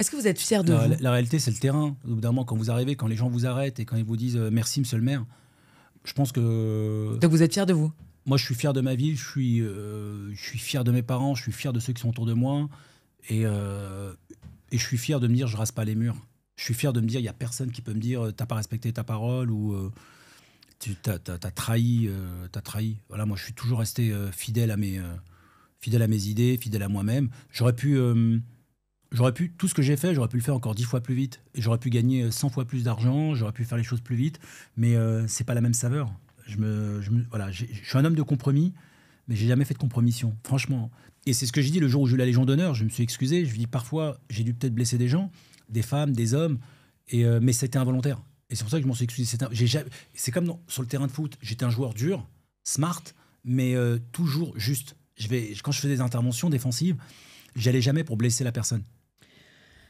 Est-ce que vous êtes fier de vous? La réalité, c'est le terrain. Au bout d'un moment, quand vous arrivez, quand les gens vous arrêtent et quand ils vous disent « Merci, monsieur le maire », je pense que... Donc vous êtes fier de vous? Moi, je suis fier de ma ville, je suis fier de mes parents, je suis fier de ceux qui sont autour de moi. Et je suis fier de me dire, je rase pas les murs. Je suis fier de me dire, il n'y a personne qui peut me dire, t'as pas respecté ta parole ou t'as trahi. Voilà, moi, je suis toujours resté fidèle à mes idées, fidèle à moi-même. J'aurais pu, tout ce que j'ai fait, j'aurais pu le faire encore 10 fois plus vite. Et j'aurais pu gagner 100 fois plus d'argent, j'aurais pu faire les choses plus vite. Mais c'est pas la même saveur. Voilà, je suis un homme de compromis, mais j'ai jamais fait de compromission, franchement. Et c'est ce que j'ai dit le jour où j'ai eu la Légion d'honneur. Je me suis excusé. Je lui ai dit parfois, j'ai dû peut-être blesser des gens, des femmes, des hommes, mais c'était involontaire. Et c'est pour ça que je m'en suis excusé. C'est comme sur le terrain de foot. J'étais un joueur dur, smart, mais toujours juste. Quand je faisais des interventions défensives, j'allais jamais pour blesser la personne.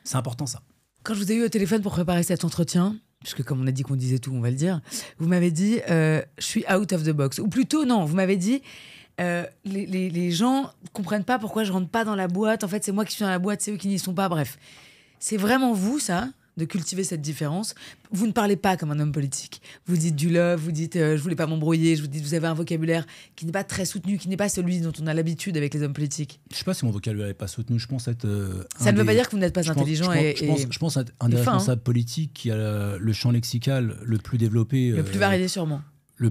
C'est important, ça. Quand je vous ai eu au téléphone pour préparer cet entretien, puisque comme on a dit qu'on disait tout, on va le dire, vous m'avez dit je suis out of the box. Ou plutôt, non, vous m'avez dit les gens ne comprennent pas pourquoi je rentre pas dans la boîte. En fait, c'est moi qui suis dans la boîte, c'est eux qui n'y sont pas. Bref, c'est vraiment vous, ça, de cultiver cette différence. Vous ne parlez pas comme un homme politique. Vous dites du love, vous dites je voulais pas m'embrouiller, je vous dis vous avez un vocabulaire qui n'est pas très soutenu, qui n'est pas celui dont on a l'habitude avec les hommes politiques. Je sais pas si mon vocabulaire n'est pas soutenu. Je pense être. Ça ne veut pas dire que vous n'êtes pas intelligent je pense être un des responsables politiques qui a le champ lexical le plus développé. Le plus varié, sûrement. Le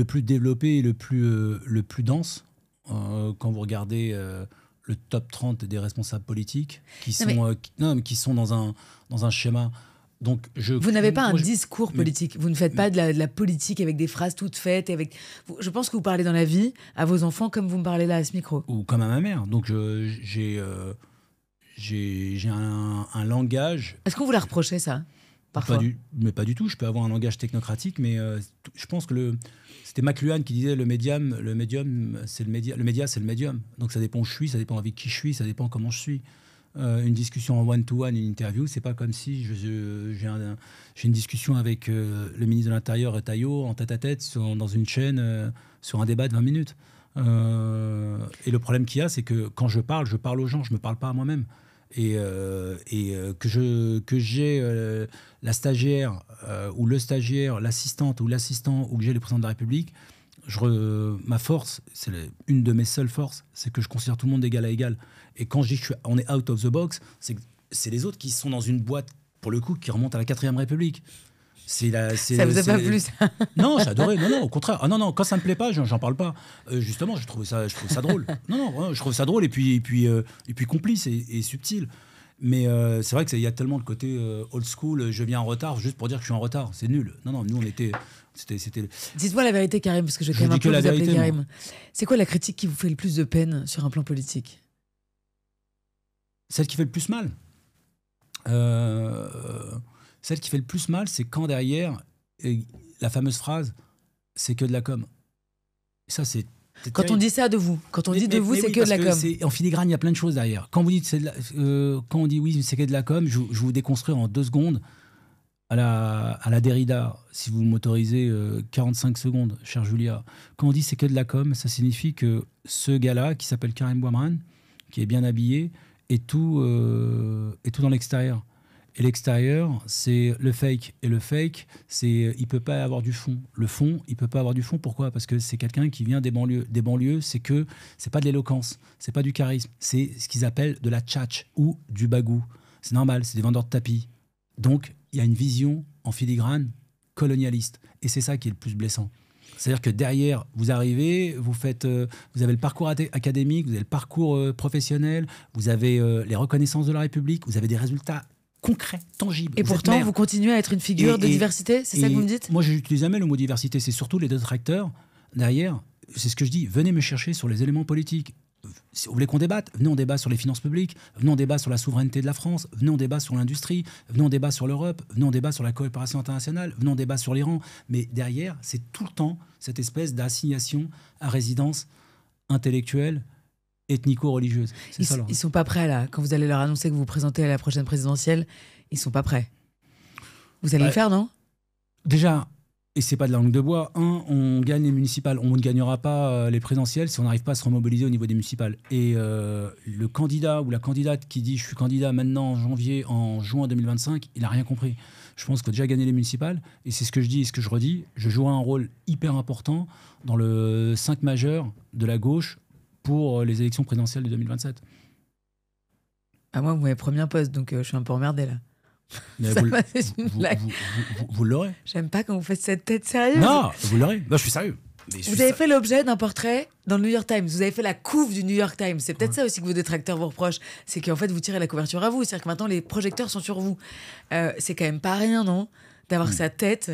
plus développé et le plus dense. Quand vous regardez le top 30 des responsables politiques qui sont dans un schéma. Donc vous n'avez pas un discours politique. Vous ne faites pas de la politique avec des phrases toutes faites. Je pense que vous parlez dans la vie à vos enfants comme vous me parlez là à ce micro. Ou comme à ma mère. Donc j'ai un langage. Est-ce qu'on vous l'a reproché, ça, parfois? Mais pas du tout. Je peux avoir un langage technocratique, mais je pense que c'était McLuhan qui disait le médium, c'est le média. Le média, c'est le médium. Donc ça dépend où je suis, ça dépend avec qui je suis, ça dépend comment je suis. Une discussion en one-to-one, une interview, c'est pas comme si j'ai une discussion avec le ministre de l'Intérieur Retailleau en tête-à-tête dans une chaîne sur un débat de 20 minutes. Et le problème qu'il y a, c'est que quand je parle aux gens, je me parle pas à moi-même. Et que j'ai la stagiaire ou le stagiaire, l'assistante ou l'assistant, ou que j'ai le président de la République, ma force, une de mes seules forces, c'est que je considère tout le monde d'égal à égal. Et quand je dis on est out of the box, c'est les autres qui sont dans une boîte, pour le coup, qui remontent à la 4ème République. Ça vous a pas plu, ça? Non, j'ai adoré. Non, au contraire. Ah non, quand ça me plaît pas, j'en parle pas. Justement, je trouve ça drôle. Non, je trouve ça drôle et puis complice et subtil. Mais c'est vrai qu'il y a tellement le côté old school, je viens en retard juste pour dire que je suis en retard. C'est nul. Non, nous on était. Dites-moi la vérité, Karim, parce que je vais quand même un peu vous appeler Karim. C'est quoi la critique qui vous fait le plus de peine sur un plan politique? Celle qui fait le plus mal. Celle qui fait le plus mal, c'est quand derrière, la fameuse phrase, c'est que de la com. Ça, c'est quand on dit ça de vous, c'est que de la com. En filigrane, il y a plein de choses derrière. Quand vous dites, quand on dit oui, c'est que de la com, je vous déconstruire en 2 secondes à la Derrida, si vous m'autorisez 45 secondes, chère Julia. Quand on dit c'est que de la com, ça signifie que ce gars-là, qui s'appelle Karim Bouamrane, qui est bien habillé, est tout dans l'extérieur. Et l'extérieur, c'est le fake. Et le fake, il peut pas avoir du fond. Le fond, il peut pas avoir du fond. Pourquoi? Parce que c'est quelqu'un qui vient des banlieues. Des banlieues, c'est pas de l'éloquence, c'est pas du charisme, c'est ce qu'ils appellent de la tchatch ou du bagou. C'est normal, c'est des vendeurs de tapis. Donc, il y a une vision en filigrane colonialiste. Et c'est ça qui est le plus blessant. C'est-à-dire que derrière, vous arrivez, vous avez le parcours académique, vous avez le parcours professionnel, vous avez les reconnaissances de la République, vous avez des résultats concret, tangible. Et pourtant, vous continuez à être une figure de diversité, c'est ça que vous me dites? Moi, je n'utilise jamais le mot diversité, c'est surtout les détracteurs. Derrière, c'est ce que je dis, venez me chercher sur les éléments politiques. Si vous voulez qu'on débatte, venez on débat sur les finances publiques, venez on débat sur la souveraineté de la France, venez on débat sur l'industrie, venez on débat sur l'Europe, venez on débat sur la coopération internationale, venez on débat sur l'Iran. Mais derrière, c'est tout le temps cette espèce d'assignation à résidence intellectuelle, ethnico-religieuse. Ils sont pas prêts, là. Quand vous allez leur annoncer que vous vous présentez à la prochaine présidentielle, ils sont pas prêts. Vous allez le faire, non? Déjà, et c'est pas de la langue de bois, on gagne les municipales. On ne gagnera pas les présidentielles si on n'arrive pas à se remobiliser au niveau des municipales. Et le candidat ou la candidate qui dit « je suis candidat maintenant en juin 2025 », il n'a rien compris. Je pense qu'il faut déjà gagner les municipales. Et c'est ce que je dis et ce que je redis. Je jouerai un rôle hyper important dans le 5 majeur de la gauche pour les élections présidentielles de 2027. Ah, moi, vous m'avez promis un poste, donc je suis un peu emmerdé, là. Mais Ça va, c'est une blague. Vous l'aurez. J'aime pas quand vous faites cette tête sérieuse. Non, vous l'aurez. Non, je suis sérieux. Vous avez fait l'objet d'un portrait dans le New York Times. Vous avez fait la couve du New York Times. C'est peut-être ça aussi que vos détracteurs vous reprochent. C'est qu'en fait, vous tirez la couverture à vous. C'est-à-dire que maintenant, les projecteurs sont sur vous. C'est quand même pas rien, non, d'avoir sa tête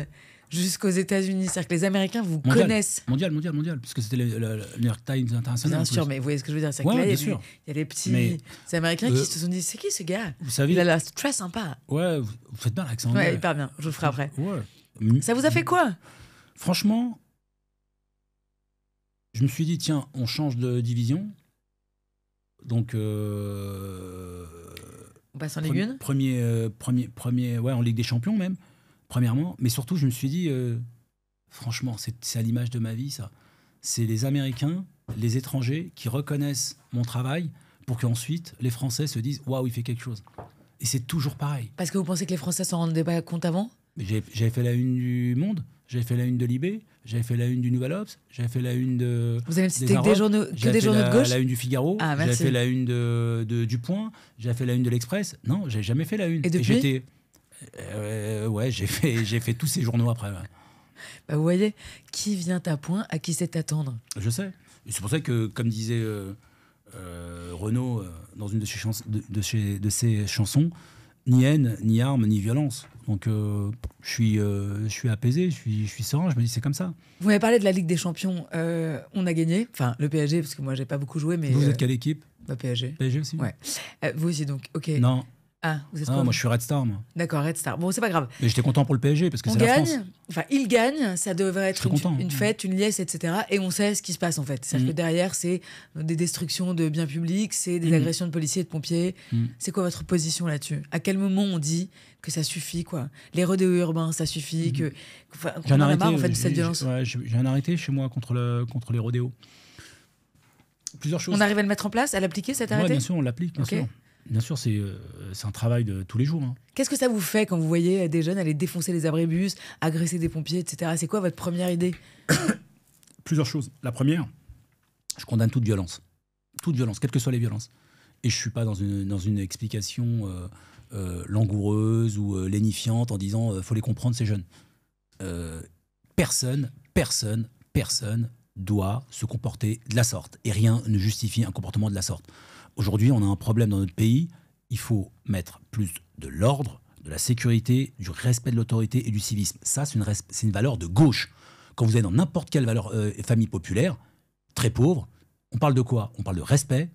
jusqu'aux États-Unis. C'est-à-dire que les Américains vous connaissent. Mondial. Puisque c'était le New York Times international. Bien sûr, mais vous voyez ce que je veux dire. C'est que là, il y a des petits Américains qui se sont dit, c'est qui ce gars? Vous savez, il a l'air très sympa. Ouais, vous faites bien l'accent. Ouais, hyper bien. Je vous le ferai après. Ouais. Ça vous a fait quoi? Franchement, je me suis dit, tiens, on change de division. Donc. On passe en Ligue 1 premier, ouais, en Ligue des Champions même, premièrement. Mais surtout, je me suis dit, franchement, c'est à l'image de ma vie, ça. C'est les Américains, les étrangers qui reconnaissent mon travail pour qu'ensuite, les Français se disent, waouh, il fait quelque chose. Et c'est toujours pareil. Parce que vous pensez que les Français s'en rendaient pas compte avant? J'avais fait la une du Monde, j'avais fait la une de Libé, j'avais fait la une du Nouvel Obs, j'avais fait la une de. Vous avez cité que des journaux de gauche? La une du Figaro, j'avais fait la une du Point, j'avais fait la une de l'Express. Non, j'ai jamais fait la une. Et depuis ouais, j'ai fait tous ces journaux après. Ouais. Bah vous voyez, qui vient à point, à qui c'est attendre? Je sais. Et c'est pour ça que, comme disait Renaud dans une de ses chansons, ni haine, ni arme, ni violence. Donc je suis apaisé, je suis serein, je me dis c'est comme ça. Vous m'avez parlé de la Ligue des Champions, on a gagné, enfin le PSG, parce que moi j'ai pas beaucoup joué. Mais vous êtes quelle équipe? PSG. PSG aussi. Ouais. Vous aussi donc, ok. Non. Ah, vous êtes quoi? Moi je suis Red Star, moi. D'accord, Red Star. Bon, c'est pas grave. Mais j'étais content pour le PSG parce que c'est la France. Enfin, il gagne, ça devrait être une fête, une liesse, etc. Et on sait ce qui se passe en fait. C'est-à-dire que derrière, c'est des destructions de biens publics, c'est des agressions de policiers et de pompiers. C'est quoi votre position là-dessus? À quel moment on dit que ça suffit, quoi? Les rodéos urbains, ça suffit, qu'on en a marre en fait de cette violence? J'ai un arrêté chez moi contre les rodéos. Plusieurs choses. On arrive à le mettre en place, à l'appliquer cet arrêté? Bien sûr, on l'applique, bien sûr. Bien sûr, c'est un travail de tous les jours. Hein. Qu'est-ce que ça vous fait quand vous voyez des jeunes aller défoncer les abribus, agresser des pompiers, etc. C'est quoi votre première idée? Plusieurs choses. La première, je condamne toute violence. Toute violence, quelles que soient les violences. Et je ne suis pas dans une explication langoureuse ou lénifiante en disant faut les comprendre, ces jeunes. Personne doit se comporter de la sorte. Et rien ne justifie un comportement de la sorte. Aujourd'hui, on a un problème dans notre pays. Il faut mettre plus de l'ordre, de la sécurité, du respect de l'autorité et du civisme. Ça, c'est une valeur de gauche. Quand vous êtes dans n'importe quelle famille populaire, très pauvre, on parle de quoi? On parle de respect,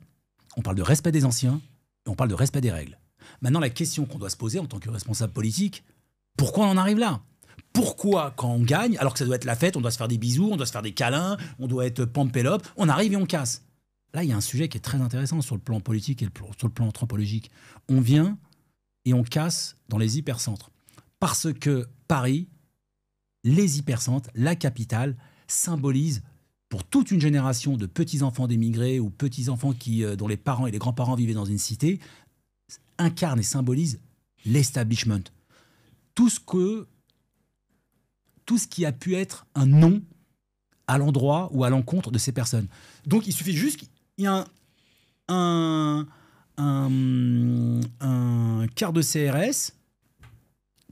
on parle de respect des anciens, et on parle de respect des règles. Maintenant, la question qu'on doit se poser en tant que responsable politique, pourquoi on en arrive là? Pourquoi, quand on gagne, alors que ça doit être la fête, on doit se faire des bisous, on doit se faire des câlins, on doit être pampélope, on arrive et on casse? Là, il y a un sujet qui est très intéressant sur le plan politique et sur le plan anthropologique. On vient et on casse dans les hypercentres. Parce que Paris, les hypercentres, la capitale, symbolise pour toute une génération de petits-enfants d'émigrés ou petits-enfants dont les parents et les grands-parents vivaient dans une cité, incarne et symbolise l'establishment. Tout ce qui a pu être un nom à l'endroit ou à l'encontre de ces personnes. Donc, il suffit juste qu'il y ait un quart de CRS.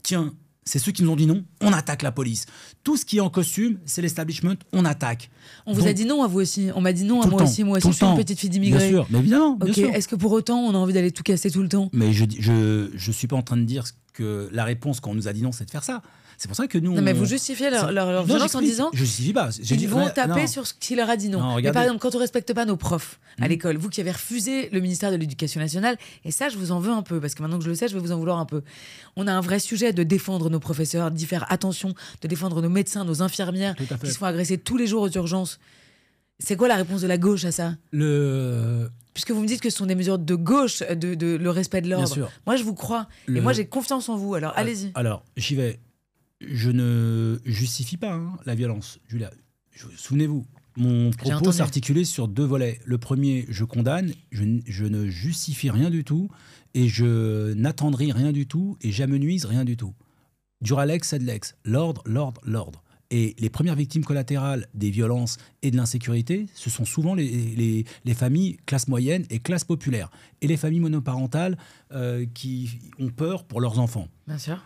Tiens, c'est ceux qui nous ont dit non, on attaque la police. Tout ce qui est en costume, c'est l'establishment, on attaque. On vous a dit non à vous aussi. On m'a dit non à moi aussi. Moi aussi, je suis une petite fille d'immigrés. Bien sûr, mais évidemment, bien sûr. Est-ce que pour autant, on a envie d'aller tout casser tout le temps? Mais je suis pas en train de dire que la réponse quand on nous a dit non, c'est de faire ça. C'est pour ça que nous... Non, mais vous justifiez leur violence en disant... Je justifie pas. Ils vont taper sur ce qui leur a dit non. Mais par exemple, quand on respecte pas nos profs à l'école, vous qui avez refusé le ministère de l'Éducation nationale, et ça, je vous en veux un peu, parce que maintenant que je le sais, je vais vous en vouloir un peu. On a un vrai sujet de défendre nos professeurs, d'y faire attention, de défendre nos médecins, nos infirmières, qui se font agresser tous les jours aux urgences. C'est quoi la réponse de la gauche à ça? Puisque vous me dites que ce sont des mesures de gauche, de le respect de l'ordre. Moi, je vous crois. Et moi, j'ai confiance en vous. Alors, allez-y. Alors, j'y vais. Je ne justifie pas la violence, Julia. Souvenez-vous, mon propos s'articulait sur deux volets. Le premier, je condamne, je ne justifie rien du tout, et je n'attendris rien du tout, et j'amenuise rien du tout. Duralex, sed lex. L'ordre, l'ordre, l'ordre. Et les premières victimes collatérales des violences et de l'insécurité, ce sont souvent les familles classe moyenne et classe populaire. Et les familles monoparentales qui ont peur pour leurs enfants. Bien sûr.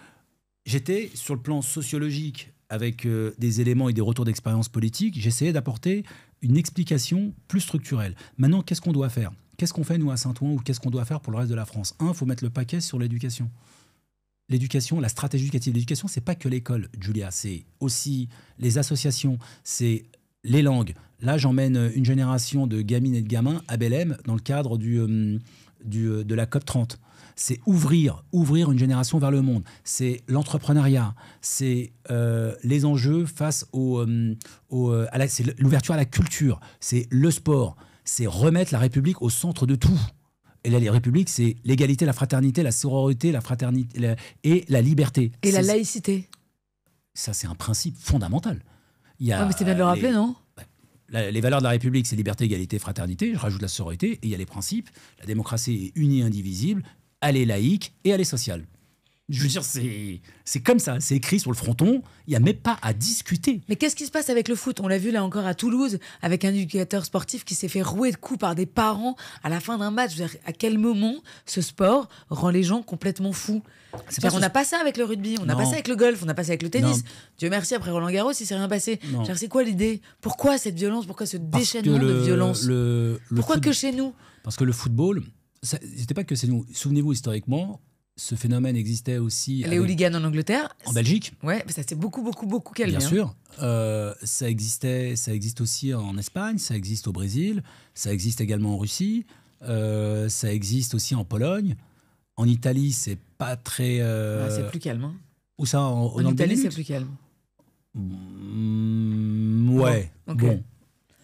J'étais sur le plan sociologique avec des éléments et des retours d'expérience politique. J'essayais d'apporter une explication plus structurelle. Maintenant, qu'est-ce qu'on doit faire ? Qu'est-ce qu'on fait, nous, à Saint-Ouen, ou qu'est-ce qu'on doit faire pour le reste de la France ? Il faut mettre le paquet sur l'éducation. L'éducation, la stratégie éducative. L'éducation, c'est pas que l'école, Julia. C'est aussi les associations, c'est les langues. Là, j'emmène une génération de gamines et de gamins à Belém dans le cadre de la COP30. C'est ouvrir une génération vers le monde. C'est l'entrepreneuriat. C'est les enjeux face c'est l'ouverture à la culture. C'est le sport. C'est remettre la République au centre de tout. Et la République, c'est l'égalité, la fraternité, la sororité, la fraternité et la liberté. Et la laïcité. Ça, c'est un principe fondamental. Mais c'est bien de le rappeler, non ? Les valeurs de la République, c'est liberté, égalité, fraternité. Je rajoute la sororité. Et il y a les principes. La démocratie est unie et indivisible. Elle est laïque et elle est sociale. Je veux dire, c'est comme ça, c'est écrit sur le fronton, il n'y a même pas à discuter. Mais qu'est-ce qui se passe avec le foot ? On l'a vu là encore à Toulouse, avec un éducateur sportif qui s'est fait rouer de coups par des parents à la fin d'un match. Je veux dire, à quel moment ce sport rend les gens complètement fous ? On n'a pas ça avec le rugby, on n'a pas ça avec le golf, on n'a pas ça avec le tennis. Non. Dieu merci, après Roland-Garros, il ne s'est rien passé. C'est quoi l'idée ? Pourquoi cette violence ? Pourquoi ce déchaînement de violence ? Pourquoi que chez nous ? Parce que le football, c'était pas que chez nous. Souvenez-vous, historiquement, ce phénomène existait aussi... Les hooligans en Angleterre. En Belgique. Ouais, mais ça s'est beaucoup calmé. Bien sûr. Ça existe aussi en Espagne, ça existe au Brésil, ça existe également en Russie, ça existe aussi en Pologne. En Italie, c'est pas très... c'est plus calme. Hein. Où ça En Italie, c'est plus calme. Ouais. Bon, okay. Bon.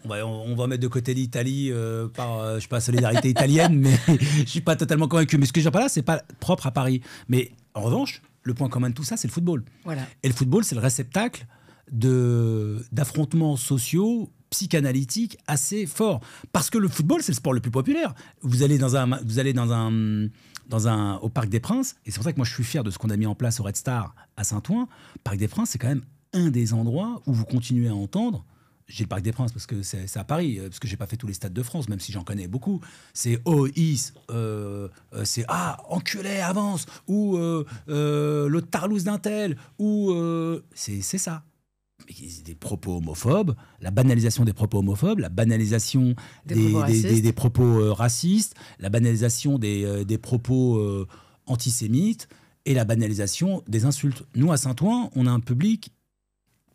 On va mettre de côté l'Italie par, je sais pas, solidarité italienne, mais je suis pas totalement convaincu. Mais ce que je dis pas là, c'est pas propre à Paris. Mais en revanche, le point commun de tout ça, c'est le football. Voilà. Et le football, c'est le réceptacle d'affrontements sociaux, psychanalytiques assez forts. Parce que le football, c'est le sport le plus populaire. Vous allez au Parc des Princes, et c'est pour ça que moi je suis fier de ce qu'on a mis en place au Red Star à Saint-Ouen. Parc des Princes, c'est quand même un des endroits où vous continuez à entendre. J'ai le Parc des Princes parce que c'est à Paris, parce que j'ai pas fait tous les stades de France, même si j'en connais beaucoup. C'est c'est enculé, avance, ou le tarlouse d'un tel, ou c'est ça. Des propos homophobes, la banalisation des propos homophobes, la banalisation des propos racistes, la banalisation des propos antisémites et la banalisation des insultes. Nous, à Saint-Ouen, on a un public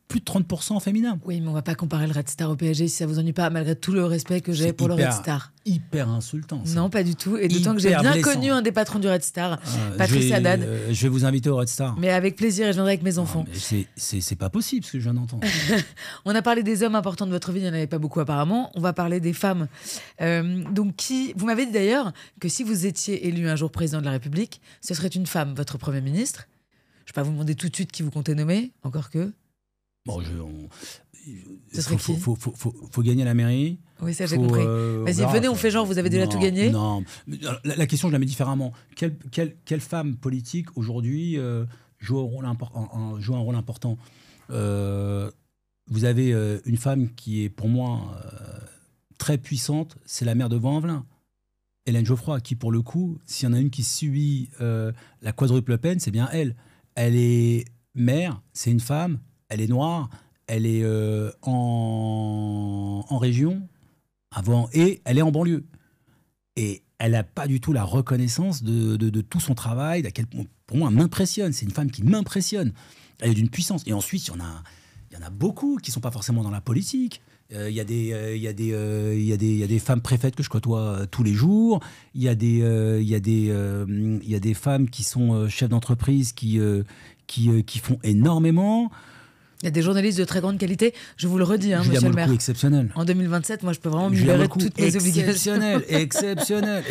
plus de 30% féminin. Oui, mais on va pas comparer le Red Star au PSG si ça vous ennuie pas, malgré tout le respect que j'ai pour le Red Star. Hyper insultant. Ça. Non, pas du tout. Et d'autant que j'ai bien connu un des patrons du Red Star, Patrice Haddad. Je vais vous inviter au Red Star. Mais avec plaisir, et je viendrai avec mes enfants. C'est pas possible ce que je viens d'entendre. On a parlé des hommes importants de votre vie, il n'y en avait pas beaucoup apparemment. On va parler des femmes. Vous m'avez dit d'ailleurs que si vous étiez élu un jour président de la République, ce serait une femme, votre Premier ministre. Je ne vais pas vous demander tout de suite qui vous comptez nommer, encore que... Bon, ce serait qui ? Faut gagner la mairie. Oui, ça j'ai compris. Vas-y, venez, on fait genre, vous avez déjà tout gagné ? Non, la question, je la mets différemment. Quelle femme politique, aujourd'hui, joue un rôle important ? Vous avez une femme qui est, pour moi, très puissante, c'est la maire de Vaux-en-Velin. Hélène Geoffroy, qui, pour le coup, s'il y en a une qui subit la quadruple peine, c'est bien elle. Elle est maire, c'est une femme, elle est noire, elle est en région, et elle est en banlieue. Et elle n'a pas du tout la reconnaissance de tout son travail, pour moi, elle m'impressionne. C'est une femme qui m'impressionne. Elle est d'une puissance. Et ensuite, il y en a beaucoup qui ne sont pas forcément dans la politique. Il y a des femmes préfètes que je côtoie tous les jours. Il y a des femmes qui sont chefs d'entreprise qui font énormément. Il y a des journalistes de très grande qualité, je vous le redis, monsieur le maire. Exceptionnel. En 2027, moi, je peux vraiment me libérer de toutes mes obligations. Exceptionnel.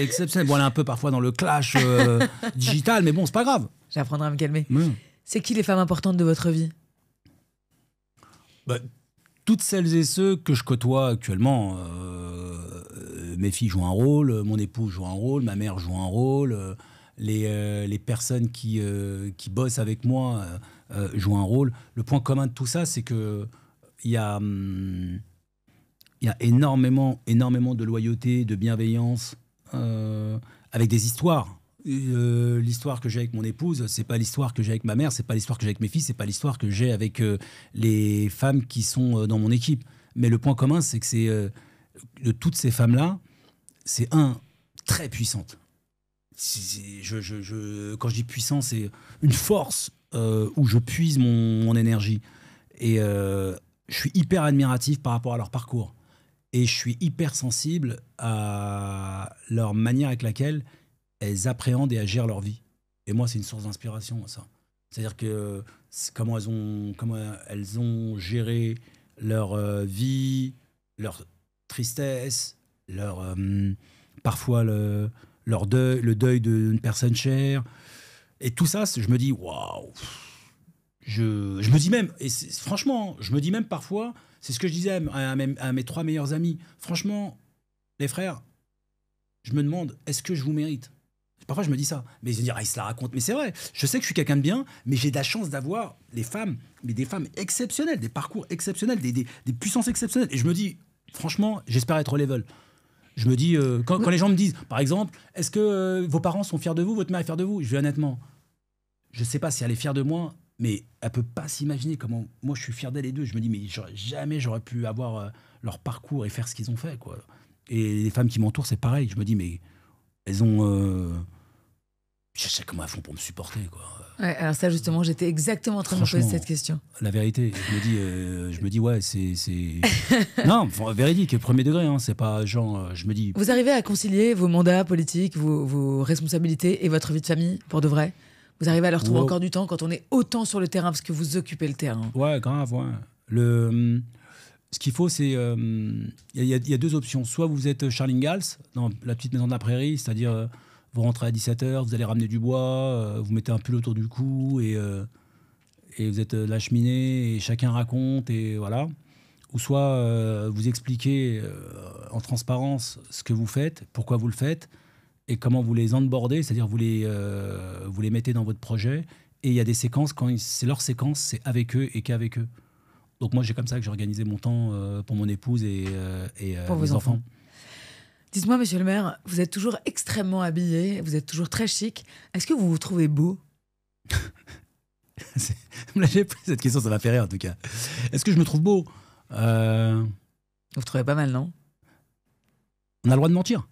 Bon, elle est un peu parfois dans le clash digital, mais bon, c'est pas grave. J'apprendrai à me calmer. C'est qui les femmes importantes de votre vie ? Toutes celles et ceux que je côtoie actuellement. Mes filles jouent un rôle, mon épouse joue un rôle, ma mère joue un rôle. Les personnes qui bossent avec moi jouent un rôle. Le point commun de tout ça, c'est que il y a énormément de loyauté, de bienveillance, avec des histoires. L'histoire que j'ai avec mon épouse, c'est pas l'histoire que j'ai avec ma mère, c'est pas l'histoire que j'ai avec mes fils, c'est pas l'histoire que j'ai avec les femmes qui sont dans mon équipe. Mais le point commun, c'est que c'est de toutes ces femmes-là, c'est très puissante. Quand je dis puissant, c'est une force où je puise mon énergie. Et je suis hyper admiratif par rapport à leur parcours. Et je suis hyper sensible à leur manière avec laquelle elles appréhendent et gèrent leur vie. Et moi, c'est une source d'inspiration, ça. C'est-à-dire que comment elles ont géré leur vie, leur tristesse, parfois le deuil d'une personne chère. Et tout ça, je me dis, waouh. Je me dis même, franchement, je me dis même parfois, c'est ce que je disais à mes 3 meilleurs amis. Franchement, les frères, je me demande, est-ce que je vous mérite ? Parfois, je me dis ça. Mais je vais dire, il se la raconte. Mais c'est vrai, je sais que je suis quelqu'un de bien, mais j'ai de la chance d'avoir des femmes exceptionnelles, des parcours exceptionnels, des puissances exceptionnelles. Et je me dis, franchement, j'espère être au level. Je me dis, quand les gens me disent, par exemple, est-ce que vos parents sont fiers de vous, votre mère est fière de vous ? Je dis honnêtement, je ne sais pas si elle est fière de moi, mais elle ne peut pas s'imaginer comment moi je suis fier d'elle les deux. Je me dis, mais jamais j'aurais pu avoir leur parcours et faire ce qu'ils ont fait, quoi. Et les femmes qui m'entourent, c'est pareil. Je me dis, mais elles ont... je sais comment elles font pour me supporter, quoi. Ouais, alors ça, justement, j'étais exactement en train de me poser cette question. La vérité, je me dis ouais, c'est... Non, véridique, premier degré, hein, c'est pas genre... je me dis... Vous arrivez à concilier vos mandats politiques, vos responsabilités et votre vie de famille, pour de vrai ? Vous arrivez à leur trouver encore du temps quand on est autant sur le terrain, parce que vous occupez le terrain. Ouais, grave, ouais. Ce qu'il faut, c'est... Il y a 2 options. Soit vous êtes Charles Ingalls, dans la petite maison de la prairie, c'est-à-dire... vous rentrez à 17h, vous allez ramener du bois, vous mettez un pull autour du cou et vous êtes la cheminée et chacun raconte et voilà. Ou soit vous expliquez en transparence ce que vous faites, pourquoi vous le faites et comment vous les onboardez, c'est-à-dire vous les mettez dans votre projet. Et il y a des séquences, quand c'est leur séquence, c'est avec eux et qu'avec eux. Donc moi, j'ai comme ça que j'ai organisé mon temps pour mon épouse et pour mes vos enfants. Dites-moi, monsieur le maire, vous êtes toujours extrêmement habillé, vous êtes toujours très chic. Est-ce que vous vous trouvez beau ? J'ai pris cette question, ça m'a fait rire en tout cas. Est-ce que je me trouve beau ? Vous vous trouvez pas mal, non ? On a le droit de mentir ?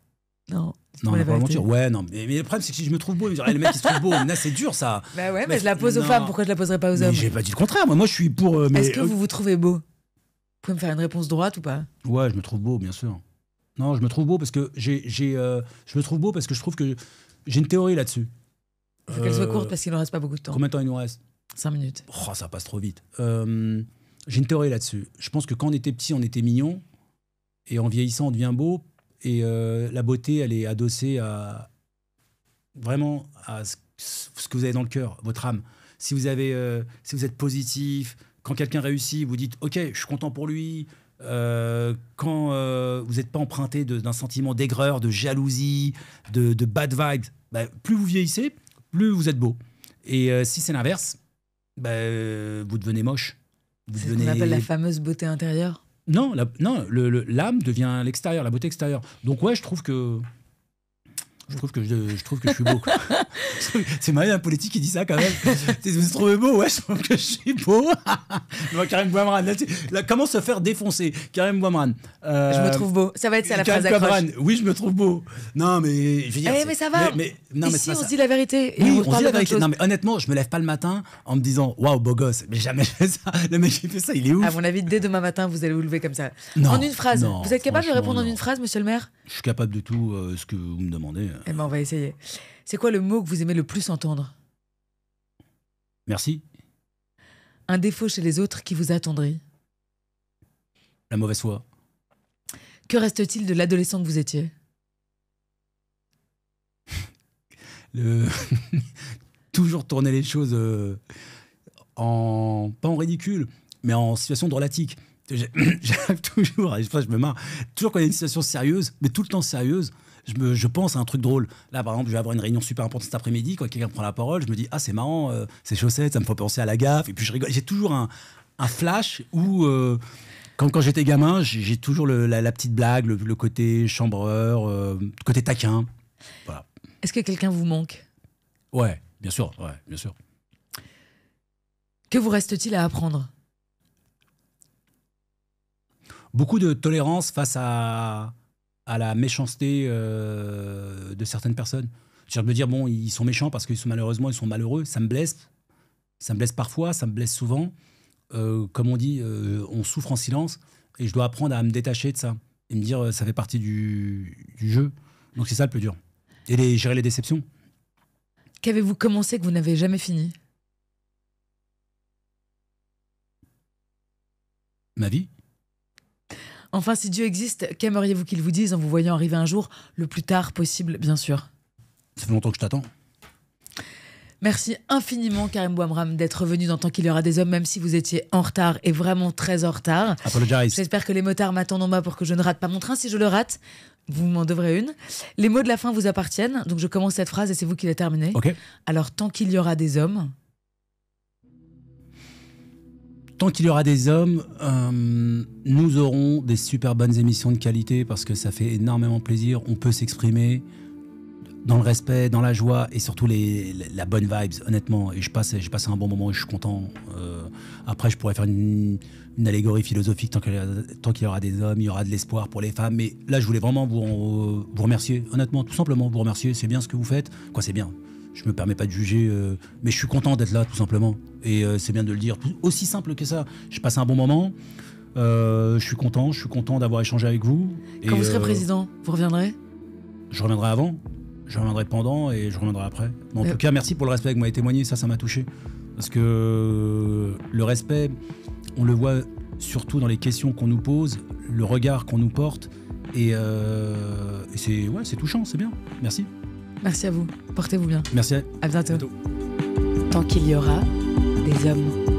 Non. Non, on a le droit de mentir. Ouais, non. Mais le problème, c'est que si je me trouve beau, ils me disent, le mec, il se trouve beau. Là, c'est dur, ça. Bah ouais, mais je la pose aux femmes. Pourquoi je la poserais pas aux hommes ? J'ai pas dit le contraire. Moi, je suis pour. Est-ce que vous vous trouvez beau ? Vous pouvez me faire une réponse droite ou pas ? Ouais, je me trouve beau, bien sûr. Non, je me trouve beau parce que je me trouve beau parce que je trouve que j'ai une théorie là-dessus. Il faut qu'elle soit courte parce qu'il ne reste pas beaucoup de temps. Combien de temps il nous reste ? 5 minutes. Oh, ça passe trop vite. J'ai une théorie là-dessus. Je pense que quand on était petit, on était mignon. Et en vieillissant, on devient beau. Et la beauté, elle est adossée vraiment à ce que vous avez dans le cœur, votre âme. Si vous êtes positif, quand quelqu'un réussit, vous dites « Ok, je suis content pour lui ». Quand vous n'êtes pas emprunté d'un sentiment d'aigreur, de jalousie, de bad vibes, plus vous vieillissez, plus vous êtes beau. Et si c'est l'inverse, vous devenez moche. C'est ce qu'on appelle la fameuse beauté intérieure ? Non, l'âme devient l'extérieur, la beauté extérieure. Donc ouais, je trouve que je suis beau, quoi. C'est marrant, un politique qui dit ça quand même. Vous se trouvez beau? Ouais, je trouve que je suis beau. Karim Bouamran, là, comment se faire défoncer? Karim Bouamran. Je me trouve beau. Ça va être ça la phrase d'accroche. Oui, je me trouve beau. Non, mais je veux dire. Mais ça va. Non, ici, on se dit la vérité. Et oui, on se dit la vérité. Non, mais honnêtement, je me lève pas le matin en me disant waouh, beau gosse. Mais jamais je fais ça. Le mec qui fait ça, il est ouf. À mon avis, dès demain matin, vous allez vous lever comme ça. Non, en une phrase. Non, vous êtes capable de répondre en une phrase, monsieur le maire? Je suis capable de tout ce que vous me demandez. Eh ben, on va essayer. C'est quoi le mot que vous aimez le plus entendre? Merci. Un défaut chez les autres qui vous attendrit? La mauvaise foi. Que reste-t-il de l'adolescent que vous étiez? Toujours tourner les choses pas en ridicule, mais en situation drôlatique. j'arrive toujours, je me marre, toujours quand il y a une situation sérieuse, mais tout le temps sérieuse, je pense à un truc drôle. Là, par exemple, je vais avoir une réunion super importante cet après-midi, quand quelqu'un prend la parole, je me dis, ah, c'est marrant, ces chaussettes, ça me fait penser à la gaffe, et puis je rigole. J'ai toujours un flash où, quand j'étais gamin, j'ai toujours la petite blague, le côté chambreur, le côté taquin. Voilà. Est-ce que quelqu'un vous manque? Ouais, bien sûr, ouais, bien sûr. Que vous reste-t-il à apprendre? Beaucoup de tolérance face à la méchanceté de certaines personnes. C'est-à-dire de me dire, bon, ils sont méchants parce qu'ils sont malheureux, ça me blesse parfois, ça me blesse souvent. Comme on dit, on souffre en silence, et je dois apprendre à me détacher de ça, et me dire, ça fait partie du jeu. Donc c'est ça le plus dur. Et gérer les déceptions. Qu'avez-vous commencé que vous n'avez jamais fini? Ma vie. Enfin, si Dieu existe, qu'aimeriez-vous qu'il vous dise en vous voyant arriver un jour, le plus tard possible, bien sûr? Ça fait longtemps que je t'attends. Merci infiniment, Karim Bouamram, d'être venu dans Tant qu'il y aura des hommes, même si vous étiez en retard, et vraiment très en retard. Apologize. J'espère que les motards m'attendent en bas pour que je ne rate pas mon train. Si je le rate, vous m'en devrez une. Les mots de la fin vous appartiennent, donc je commence cette phrase et c'est vous qui la terminez. Ok. Alors, tant qu'il y aura des hommes... Tant qu'il y aura des hommes, nous aurons des super bonnes émissions de qualité, parce que ça fait énormément plaisir. On peut s'exprimer dans le respect, dans la joie, et surtout la bonne vibes, honnêtement. Et j'ai passé un bon moment et je suis content. Après, je pourrais faire une allégorie philosophique. Tant qu'il y aura des hommes, il y aura de l'espoir pour les femmes. Mais là, je voulais vraiment vous remercier, honnêtement, tout simplement vous remercier. C'est bien ce que vous faites. Quoi, c'est bien. Je me permets pas de juger, mais je suis content d'être là, tout simplement. Et c'est bien de le dire, aussi simple que ça. J'ai passé un bon moment, je suis content d'avoir échangé avec vous. Quand vous serez président, vous reviendrez? Je reviendrai avant, je reviendrai pendant et je reviendrai après. Mais en tout cas, merci pour le respect que vous m'avez témoigné, ça m'a touché. Parce que le respect, on le voit surtout dans les questions qu'on nous pose, le regard qu'on nous porte, et c'est touchant, c'est bien. Merci. Merci à vous. Portez-vous bien. Merci. À bientôt. Tant qu'il y aura des hommes.